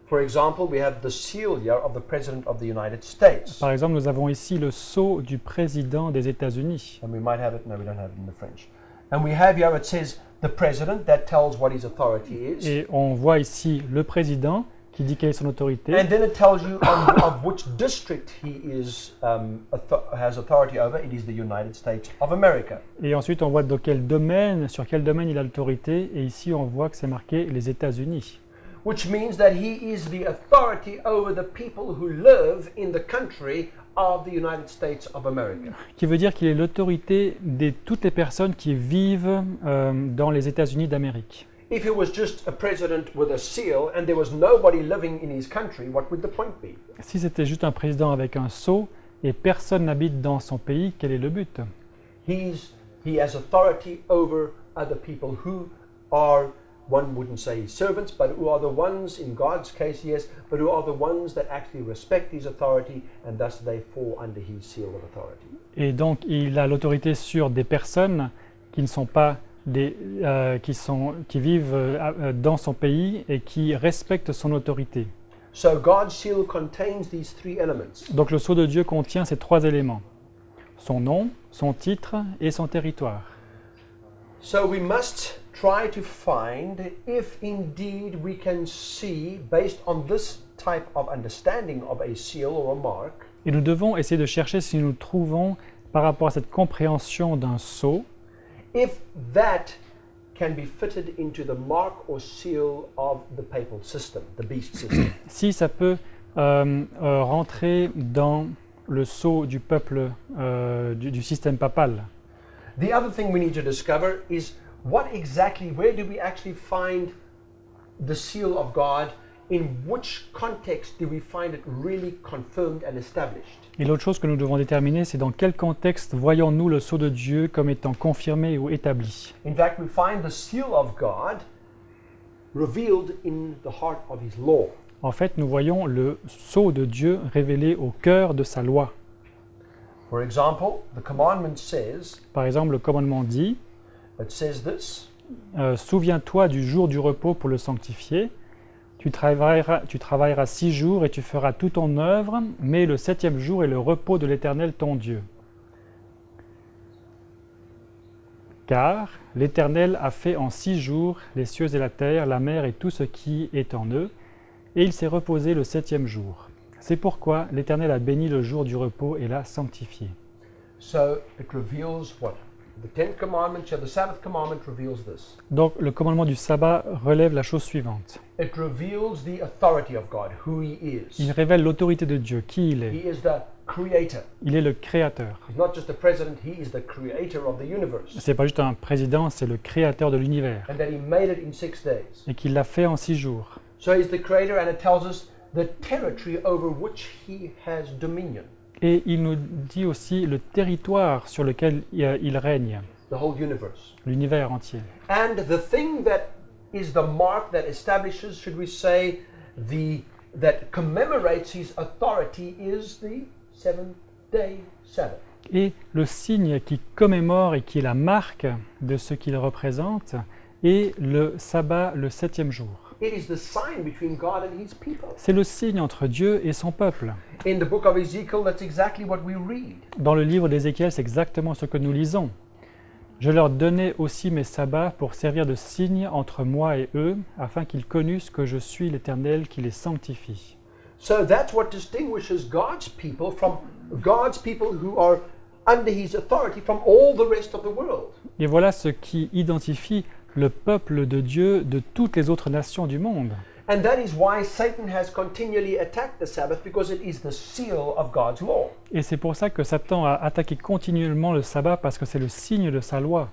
For example, we have the seal here of the President of the United States. Par exemple, nous avons ici le sceau du président des États-Unis. And we might have it, no, we don't have it in the French. And we have here, it says the President, that tells what his authority is. Et on voit ici le président qui dit quelle est son autorité. And then it tells you of which district he is has authority over. It is the United States of America. Et ensuite, on voit dans quel domaine, sur quel domaine il a l'autorité. Et ici, on voit que c'est marqué les États-Unis. Which means that he is the authority over the people who live in the country of the United States of America. Qui veut dire qu'il est l'autorité de toutes les personnes qui vivent dans les États-Unis d'Amérique. If he was just a president with a seal and there was nobody living in his country, what would the point be? Si c'était juste un président avec un sceau et personne n'habite dans son pays, quel est le but? He has authority over other people who are, one wouldn't say servants, but who are the ones, in God's case, yes, but who are the ones that actually respect his authority, and thus they fall under his seal of authority. Et donc, il a l'autorité sur des personnes qui ne sont pas qui vivent dans son pays et qui respectent son autorité. So God's seal contains these 3 elements. Donc le sceau de Dieu contient ces 3 éléments. Son nom, son titre et son territoire. So we must try to find if indeed we can see, based on this type of understanding of a seal or a mark, Et nous devons essayer de chercher si nous trouvons, par rapport à cette compréhension d'un sceau, if that can be fitted into the mark or seal of the papal system, the beast system. si ça peut rentrer dans le sceau du peuple, du système papal. The other thing we need to discover is where do we actually find the seal of God? In which context do we find it really confirmed and established? Et l'autre chose que nous devons déterminer, c'est dans quel contexte voyons-nous le sceau de Dieu comme étant confirmé ou établi. In fact, we find the seal of God revealed in the heart of his law. En fait, nous voyons le sceau de Dieu révélé au cœur de sa loi. For example, the commandment says, Par exemple, le commandement dit it says this, souviens-toi du jour du repos pour le sanctifier. Tu travailleras 6 jours et tu feras toute ton œuvre, mais le 7e jour est le repos de l'Éternel ton Dieu. Car l'Éternel a fait en 6 jours les cieux et la terre, la mer et tout ce qui est en eux, et il s'est reposé le 7e jour. C'est pourquoi l'Éternel a béni le jour du repos et l'a sanctifié. so it reveals what? The Ten Commandments, the Sabbath commandment reveals this. Donc le commandement du sabbat relève la chose suivante. It reveals the authority of God, who He is. Il révèle l'autorité de Dieu, qui il He est. is the creator. Il est le créateur. He's not just a president, He is the creator of the universe. C'est pas juste un président, c'est le créateur de l'univers. And that He made it in 6 days. Et qu'il l'a fait en 6 jours. So He's the creator, and it tells us the territory over which He has dominion. Et il nous dit aussi le territoire sur lequel il règne, The whole universe. l'univers entier. And the thing that is the mark that establishes, should we say, that commemorates His authority is the 7-day Sabbath. Et le signe qui commémore et qui est la marque de ce qu'il représente est le sabbat, le 7e jour. It is the sign between God and His people. C'est le signe entre Dieu et son peuple. In the book of Ezekiel, that's exactly what we read. Dans le livre d'Ézéchiel, c'est exactement ce que nous lisons. Je leur donnai aussi mes sabbats pour servir de signe entre moi et eux, afin qu'ils connussent que je suis l'Éternel qui les sanctifie. So that's what distinguishes God's people from God's people who are under His authority from all the rest of the world. Et voilà ce qui identifie le peuple de Dieu de toutes les autres nations du monde. And that is why Satan has continually attacked the Sabbath, because it is the seal of God's law. Et c'est pour ça que Satan a attaqué continuellement le sabbat, parce que c'est le signe de sa loi.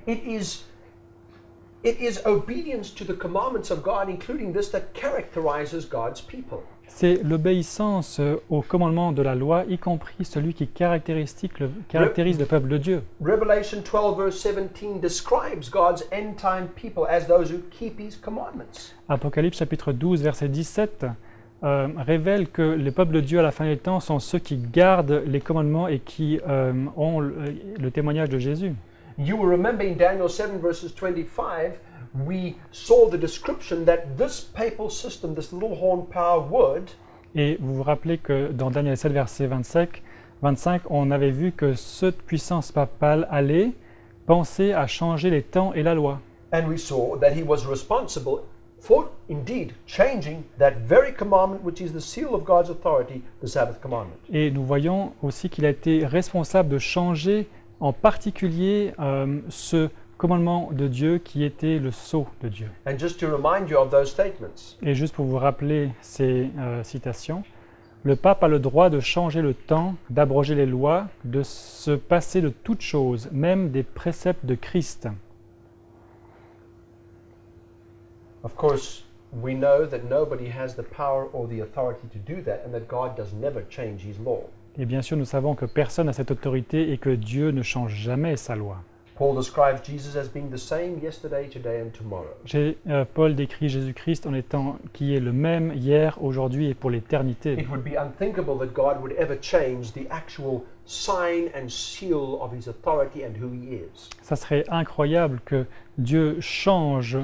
It is obedience to the commandments of God, including this, that characterizes God's people. C'est l'obéissance au commandement de la loi, y compris celui qui caractérise le peuple de Dieu. Revelation 12 verse 17 describes God's end-time people as those who keep His commandments. Apocalypse chapitre 12, verset 17 révèle que les peuples de Dieu à la fin des temps sont ceux qui gardent les commandements et qui ont le témoignage de Jésus. You will remember in Daniel 7 verses 25, we saw the description that this papal system, this little horn power would, Et vous vous rappelez que dans Daniel 7, verset 25, on avait vu que cette puissance papale allait penser à changer les temps et la loi. and we saw that he was responsible for indeed changing that very commandment which is the seal of God's authority, the Sabbath commandment. Et nous voyons aussi qu'il a été responsable de changer en particulier ce commandement de Dieu qui était le sceau de Dieu. And just to remind you of those statements, Et juste pour vous rappeler ces citations, le pape a le droit de changer le temps, d'abroger les lois, de se passer de toutes choses, même des préceptes de Christ. of course, we know that nobody has the power or the authority to do that, and that God does never change His law. Et bien sûr, nous savons que personne n'a cette autorité et que Dieu ne change jamais sa loi. Paul describes Jesus as being the same yesterday, today, and tomorrow. Paul décrit Jésus-Christ en étant qui est le même hier, aujourd'hui et pour l'éternité. It would be unthinkable that God would ever change the actual sign and seal of His authority and who He is. Ça serait incroyable que Dieu change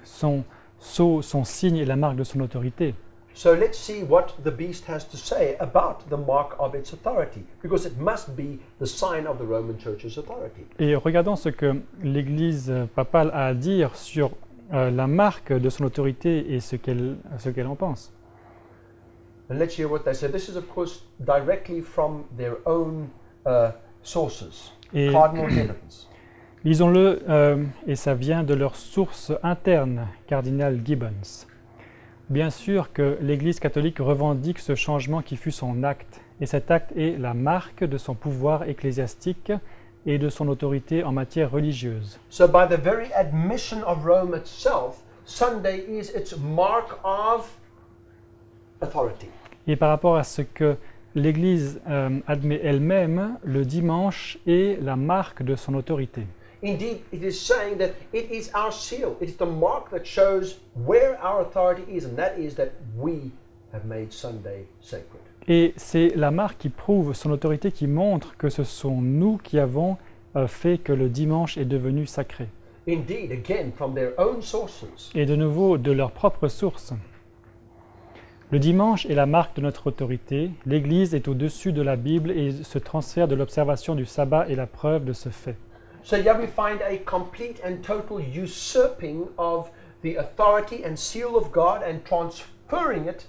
son sceau, son signe et la marque de son autorité. So let's see what the beast has to say about the mark of its authority, because it must be the sign of the Roman Church's authority. Et regardons ce que l'Église papale a à dire sur la marque de son autorité et ce qu'elle en pense. And let's hear what they say. This is, of course, directly from their own sources, Et Cardinal Gibbons. lisons-le, et ça vient de leur source interne, Cardinal Gibbons. Bien sûr que l'Église catholique revendique ce changement qui fut son acte, et cet acte est la marque de son pouvoir ecclésiastique et de son autorité en matière religieuse. So by the very admission of Rome itself, Sunday is its mark of authority. Et par rapport à ce que l'Église admet elle-même, le dimanche est la marque de son autorité. Indeed, it is saying that it is our seal. It is the mark that shows where our authority is, and that is that we have made Sunday sacred. Et c'est la marque qui prouve son autorité, qui montre que ce sont nous qui avons fait que le dimanche est devenu sacré. Indeed, again, from their own sources. Et de nouveau, de leur propre source. Le dimanche est la marque de notre autorité. L'Église est au-dessus de la Bible et ce transfert de l'observation du sabbat est la preuve de ce fait. So here we find a complete and total usurping of the authority and seal of God and transferring it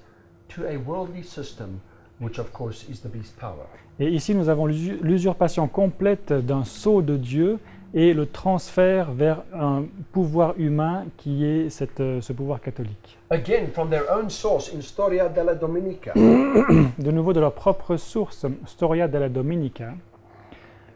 to a worldly system which of course is the beast power. Et ici, nous avons l'usurpation complète d'un sceau de Dieu et le transfert vers un pouvoir humain qui est ce pouvoir catholique. Again, from their own source in Storia della Domenica, De nouveau, de leur propre source, Storia della Domenica,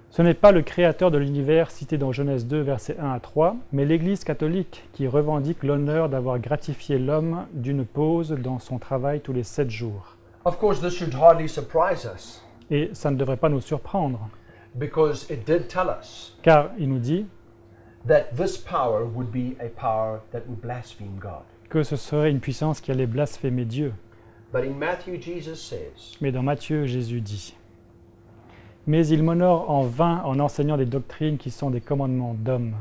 ce n'est pas le créateur de l'univers cité dans Genèse 2, versets 1 à 3, mais l'Église catholique qui revendique l'honneur d'avoir gratifié l'homme d'une pause dans son travail tous les 7 jours. of course, this should hardly surprise us Et ça ne devrait pas nous surprendre, because it did tell us car il nous dit that this power would be a power that would blaspheme God. que ce serait une puissance qui allait blasphémer Dieu. But in Matthew, Jesus says, Mais dans Matthieu, Jésus dit « Mais il m'honore en vain en enseignant des doctrines qui sont des commandements d'hommes.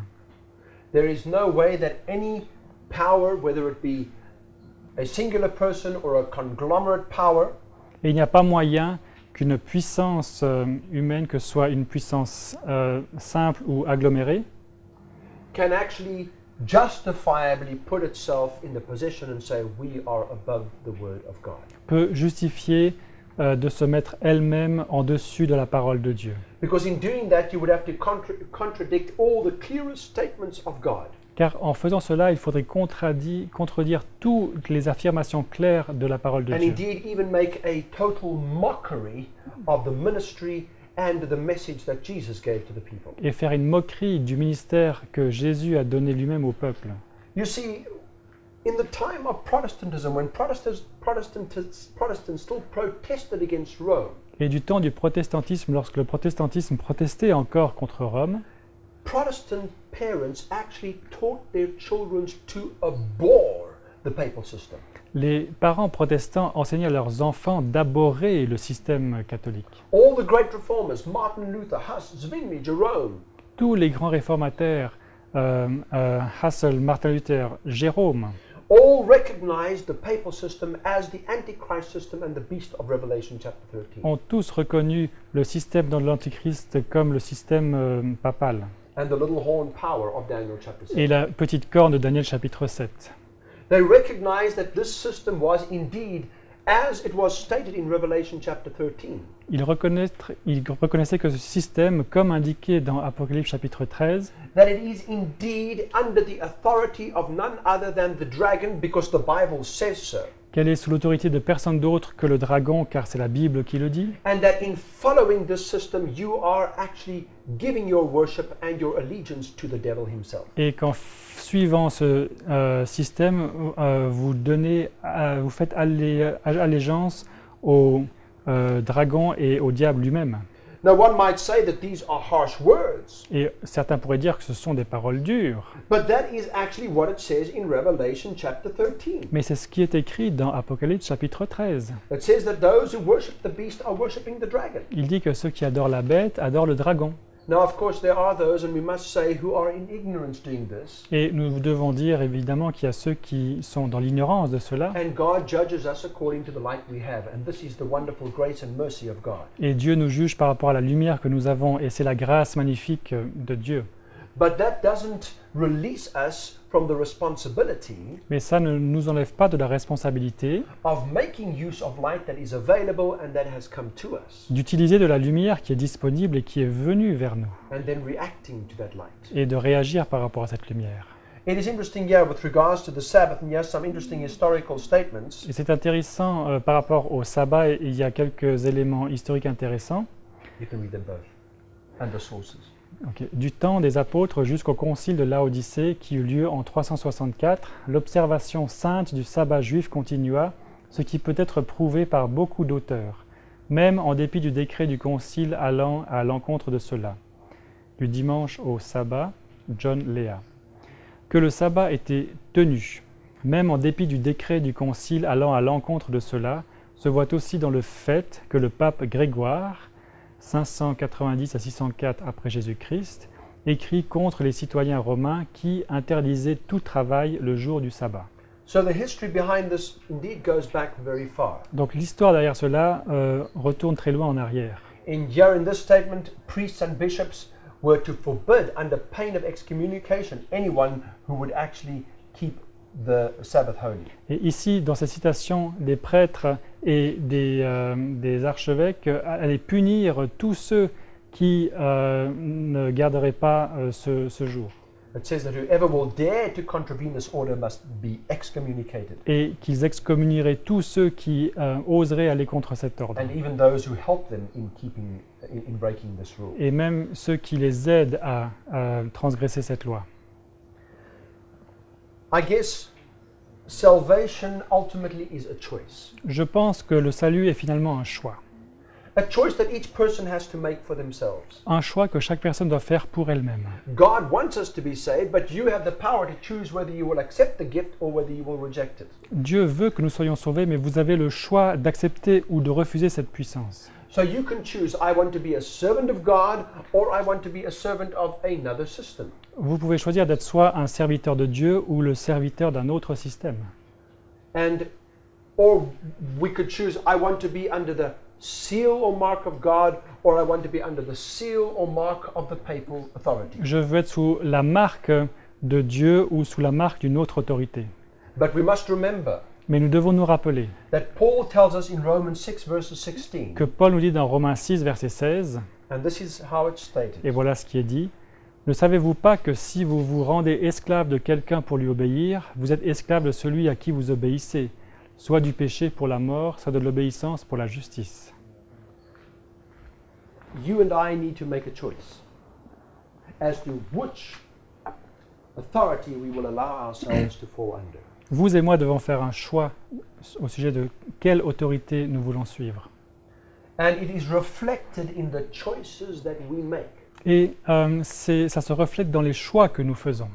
there is no way that any power, whether it be a singular person or a conglomerate power, Et il n'y a pas moyen qu'une puissance humaine, que ce soit une puissance simple ou agglomérée, can actually justifiably put itself in the position and say, we are above the word of God. peut justifier de se mettre elle-même en dessus de la parole de Dieu. Because in doing that, you would have to contradict all the clearest statements of God. Car en faisant cela, il faudrait contredire toutes les affirmations claires de la parole de And Dieu. indeed, even make a total mockery of the ministry and the message that Jesus gave to the people. Et faire une moquerie du ministère que Jésus a donné lui-même au peuple. You see, in the time of Protestantism, when Protestants still protested against Rome, Et du temps du protestantisme, lorsque le protestantisme protestait encore contre Rome, Protestant parents actually taught their children to abhor the papal system. les parents protestants enseignaient à leurs enfants d'abhorrer le système catholique. All the great reformers, Martin Luther, Huss, Zwingli, Jerome, Tous les grands réformateurs, Husserl, Martin Luther, Jérôme, all recognized the papal system as the Antichrist system and the beast of Revelation chapter 13. ont tous reconnu le système dans l'Antichrist comme le système papal And the little horn power of Daniel chapter 7. et la petite corne de Daniel chapitre 7. They recognized that this system was indeed, as it was stated in Revelation chapter 13, Ils reconnaissaient que ce système, comme indiqué dans Apocalypse chapitre 13, that it is indeed under the authority of none other than the dragon, because the Bible says so. qu'elle est sous l'autorité de personne d'autre que le dragon, car c'est la Bible qui le dit, And that in following this system, you are actually giving your worship and your allegiance to the devil himself. et qu'en suivant ce système, vous faites allégeance au dragon et au diable lui-même. Now, one might say that these are harsh words, Et certains pourraient dire que ce sont des paroles dures, but that is actually what it says in Revelation chapter 13. mais c'est ce qui est écrit dans Apocalypse chapitre 13. It says that those who worship the beast are worshiping the dragon. Il dit que ceux qui adorent la bête adorent le dragon. Now, of course, there are those, and we must say, who are in ignorance doing this. Et nous devons dire évidemment qu'il y a ceux qui sont dans l'ignorance de cela. And God judges us according to the light we have. And this is the wonderful grace and mercy of God. Et Dieu nous juge par rapport à la lumière que nous avons, et c'est la grâce magnifique de Dieu. But that doesn't release us from the responsibility Mais ça ne nous enlève pas de la responsabilité of making use of light that is available and that has come to us, d'utiliser de la lumière qui est disponible et qui est venue vers nous, and then reacting to that light. et de réagir par rapport à cette lumière. It is interesting here with regards to the Sabbath, and yes, some interesting historical statements. Et c'est intéressant par rapport au sabbat, et il y a quelques éléments historiques intéressants. You can read them both, and the sources. Du temps des apôtres jusqu'au concile de Laodicée qui eut lieu en 364, l'observation sainte du sabbat juif continua, ce qui peut être prouvé par beaucoup d'auteurs, même en dépit du décret du concile allant à l'encontre de cela. Du dimanche au sabbat, John Lea. Que le sabbat était tenu, même en dépit du décret du concile allant à l'encontre de cela, se voit aussi dans le fait que le pape Grégoire, 590 à 604 après Jésus-Christ, écrit contre les citoyens romains qui interdisaient tout travail le jour du sabbat. So the history behind this indeed goes back very far. Donc l'histoire derrière cela retourne très loin en arrière. In this statement, priests and bishops were to forbid, under pain of excommunication, anyone who would actually keep the Sabbath holy. Et ici, dans cette citation, des prêtres et des archevêques allaient punir tous ceux qui ne garderaient pas ce jour. It says that whoever will dare to contravene this order must be excommunicated, Et qu'ils excommunieraient tous ceux qui oseraient aller contre cet ordre. and even those who help them in breaking this rule. Et même ceux qui les aident à transgresser cette loi. I guess salvation ultimately is a choice. Je pense que le salut est finalement un choix. A choice that each person has to make for themselves. Un choix que chaque personne doit faire pour elle-même. God wants us to be saved, but you have the power to choose whether you will accept the gift or whether you will reject it. Dieu veut que nous soyons sauvés, mais vous avez le choix d'accepter ou de refuser cette puissance. So you can choose, I want to be a servant of God or I want to be a servant of another system. Vous pouvez choisir d'être soit un serviteur de Dieu ou le serviteur d'un autre système. Or we could choose, I want to be under the seal or mark of God, or I want to be under the seal or mark of the papal authority. Je veux être sous la marque de Dieu ou sous la marque d'une autre autorité. But we must remember Mais nous devons nous rappeler that Paul tells us in Romans 6 verses 16, que Paul nous dit dans Romains 6, verset 16, and this is how it's stated. et voilà ce qui est dit, « Ne savez-vous pas que si vous vous rendez esclave de quelqu'un pour lui obéir, vous êtes esclave de celui à qui vous obéissez, soit du péché pour la mort, soit de l'obéissance pour la justice. » You and I need to make a choice as to which authority we will allow ourselves to fall under. Vous et moi devons faire un choix au sujet de quelle autorité nous voulons suivre. And it is reflected in the choices that we make. Et ça se reflète dans les choix que nous faisons.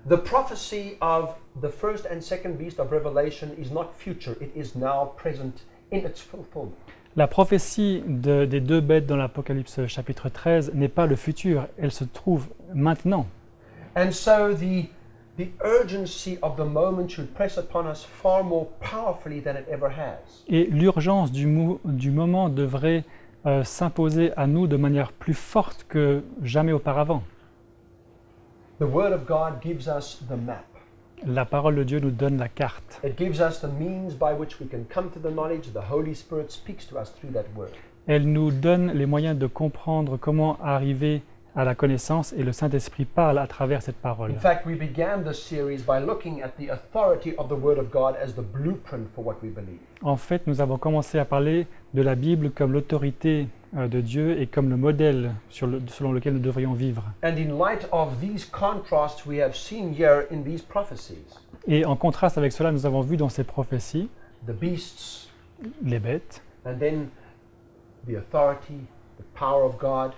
The prophecy of the first and second beast of Revelation is not future, it is now present in its fulfillment. La prophétie des deux bêtes dans l'Apocalypse chapitre 13 n'est pas le futur, elle se trouve maintenant. And so the urgency of the moment should press upon us far more powerfully than it ever has. Et l'urgence du moment devrait s'imposer à nous de manière plus forte que jamais auparavant. The Word of God gives us the map. La parole de Dieu nous donne la carte. It gives us the means by which we can come to the knowledge. The Holy Spirit speaks to us through that Word. Elle nous donne les moyens de comprendre comment arriver à la connaissance et le Saint-Esprit parle à travers cette parole. In fact, we began this series by looking at the authority of the Word of God as the blueprint for what we believe. En fait, nous avons commencé à parler de la Bible comme l'autorité de Dieu et comme le modèle selon lequel nous devrions vivre. And in light of these contrasts we have seen here in these prophecies, Et en contraste avec cela, nous avons vu dans ces prophéties the beasts, les bêtes, and then the authority, the power of God,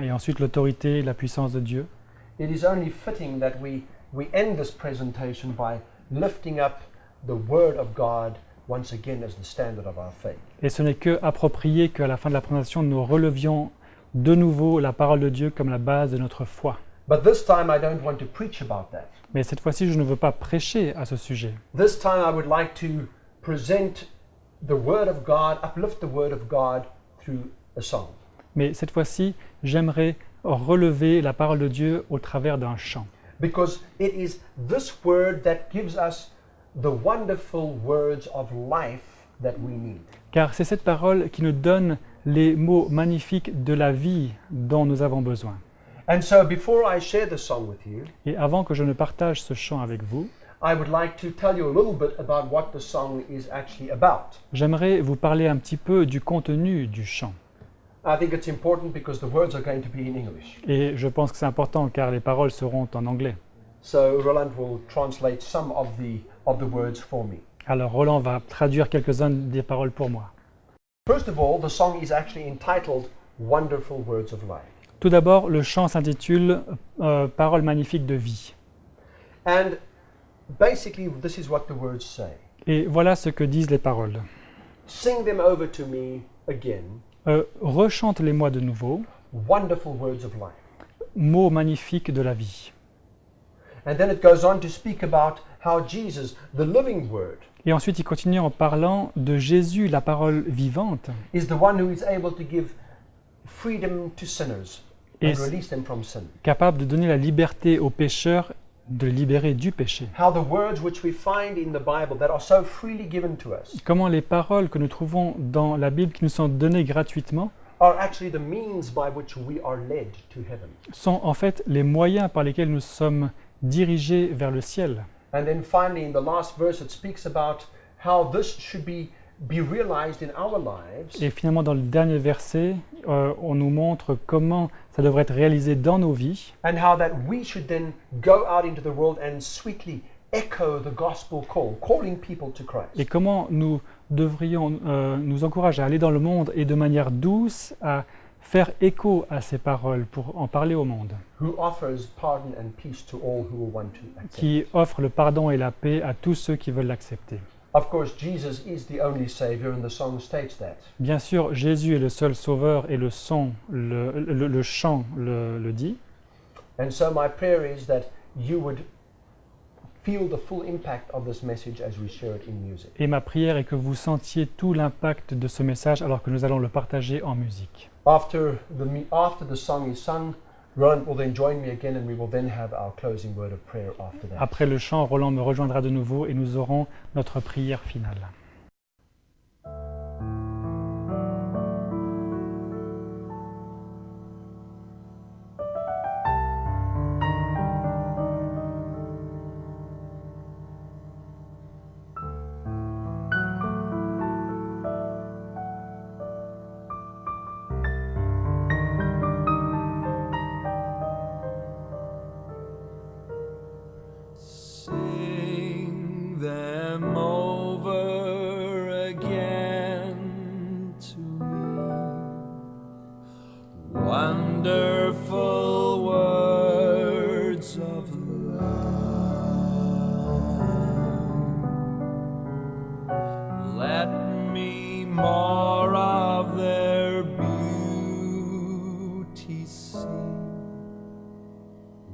et ensuite l'autorité, la puissance de Dieu. it is only fitting that we end this presentation by lifting up the Word of God once again as the standard of our faith. Et ce n'est que approprié qu'à la fin de la présentation, nous relevions de nouveau la parole de Dieu comme la base de notre foi. But this time I don't want to preach about that. Mais cette fois-ci, je ne veux pas prêcher à ce sujet. This time I would like to present the Word of God, uplift the Word of God through a song. Mais cette fois-ci, j'aimerais relever la parole de Dieu au travers d'un chant. Because it is this Word that gives us the wonderful words of life that we need. Car c'est cette parole qui nous donne les mots magnifiques de la vie dont nous avons besoin. And so before I share the song with you, Et avant que je ne partage ce chant avec vous, I would like to tell you a little bit about what the song is actually about. j'aimerais vous parler un petit peu du contenu du chant. I think it's important because the words are going to be in English. Et je pense que c'est important car les paroles seront en anglais. So Roland will translate some of the words for me. Alors Roland va traduire quelques-unes des paroles pour moi. First of all, the song is actually entitled Wonderful Words of Life. Tout d'abord, le chant s'intitule Paroles magnifiques de vie. And basically, this is what the words say. Et voilà ce que disent les paroles. Sing them over to me again. Rechante-les-moi de nouveau, Wonderful words of life. mots magnifiques de la vie. And then it goes on to speak about how Jesus, the living word, Et ensuite, il continue en parlant de Jésus, la parole vivante, is the one who is able to give freedom to sinners and Et- release them from sin. capable de donner la liberté aux pécheurs de les libérer du péché. How the words which we find in the Bible that are so freely given to us Comment les paroles que nous trouvons dans la Bible qui nous sont données gratuitement are actually the means by which we are led to heaven. sont en fait les moyens par lesquels nous sommes dirigés vers le ciel. And then finally, in the last verse, it speaks about how this should be realized in our lives. Et finalement, dans le dernier verset, on nous montre comment ça devrait être réalisé dans nos vies And how that we should then go out into the world and sweetly echo the gospel call, calling people to Christ. et comment nous devrions nous encourager à aller dans le monde et de manière douce à faire écho à ces paroles pour en parler au monde, Who offers pardon and peace to all who will want to accept. qui offre le pardon et la paix à tous ceux qui veulent l'accepter. Of course, Jesus is the only Savior, and the song states that. Bien sûr, Jésus est le seul sauveur et le chant le dit. And so my prayer is that you would feel the full impact of this message as we share it in music. Et ma prière est que vous sentiez tout l'impact de ce message alors que nous allons le partager en musique. After the song is sung, Roland will then join me again, and we will then have our closing word of prayer after that. Après le chant, Roland me rejoindra de nouveau et nous aurons notre prière finale. Sing them over again to me. Wonderful words of love. Let me more of their beauty see.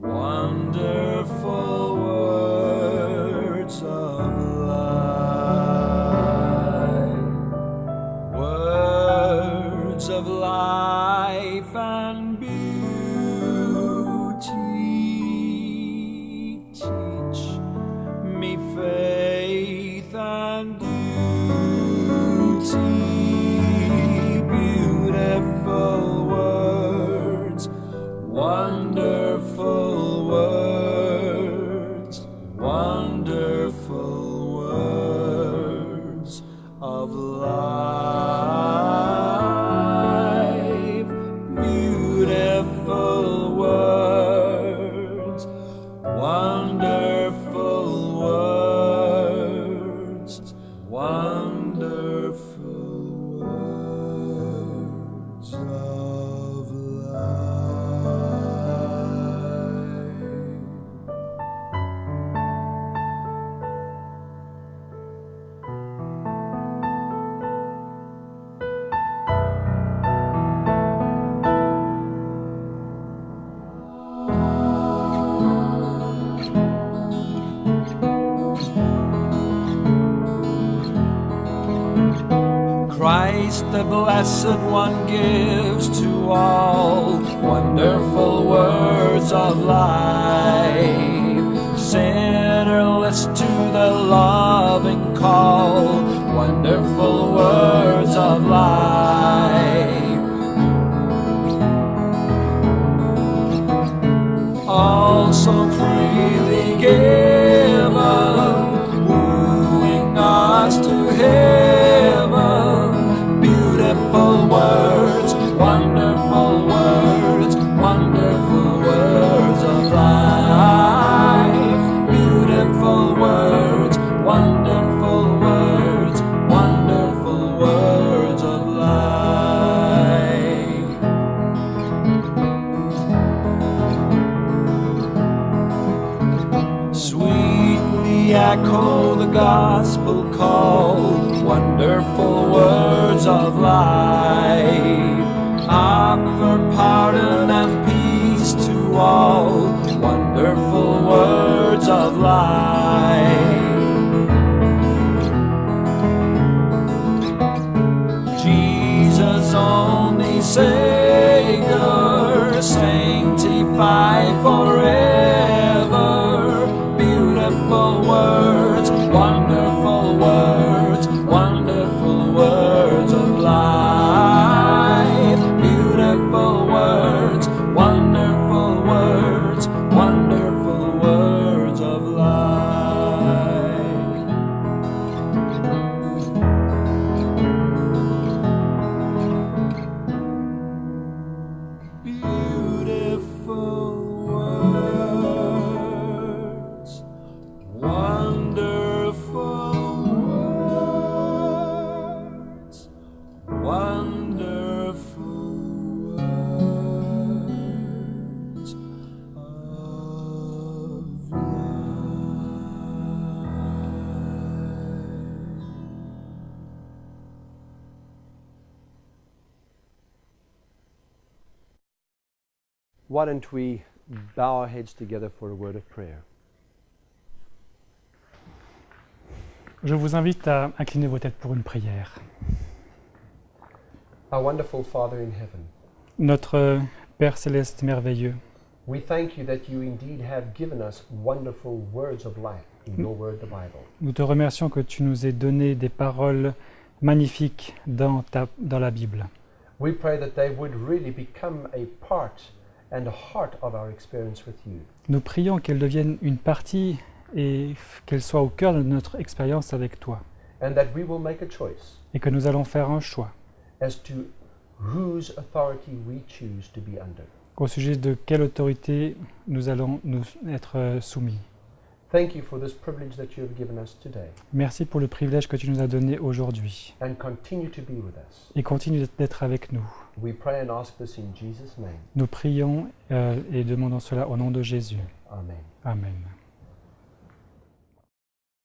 Wonderful words of life, words of life and beauty. Teach me faith and duty, beautiful words, wonderful words, wonderful words of life, beautiful words, wonderful words, wonderful words of life. Christ the Blessed One gives to all wonderful words of life. Sinner, listen to the loving call, wonderful words of life. Also freely given, wooing us to heaven. Beautiful words, wonderful words, wonderful words of life. Beautiful words, wonderful words, wonderful words of life. Sweetly echo the gospel call, wonderful words of life. Offer pardon and peace to all, wonderful words of life. Jesus only Savior, sanctified forever. why don't we bow our heads together for a word of prayer? Je vous invite à incliner vos têtes pour une prière. Our wonderful Father in heaven, Notre Père céleste merveilleux, we thank you that you indeed have given us wonderful words of life in your word, the Bible. nous te remercions que tu nous aies donné des paroles magnifiques dans la Bible. We pray that they would really become a part and a heart of our experience with you. Nous prions qu'elles deviennent une partie et qu'elles soient au cœur de notre expérience avec toi. And that we will make a choice Et que nous allons faire un choix as to whose authority we choose to be under. au sujet de quelle autorité nous allons nous être soumis. Thank you for this privilege that you have given us today, Merci pour le privilège que tu nous as donné aujourd'hui. and continue to be with us. Et continue d'être avec nous. We pray and ask this in Jesus' name. Nous prions et demandons cela au nom de Jésus. Amen. Amen.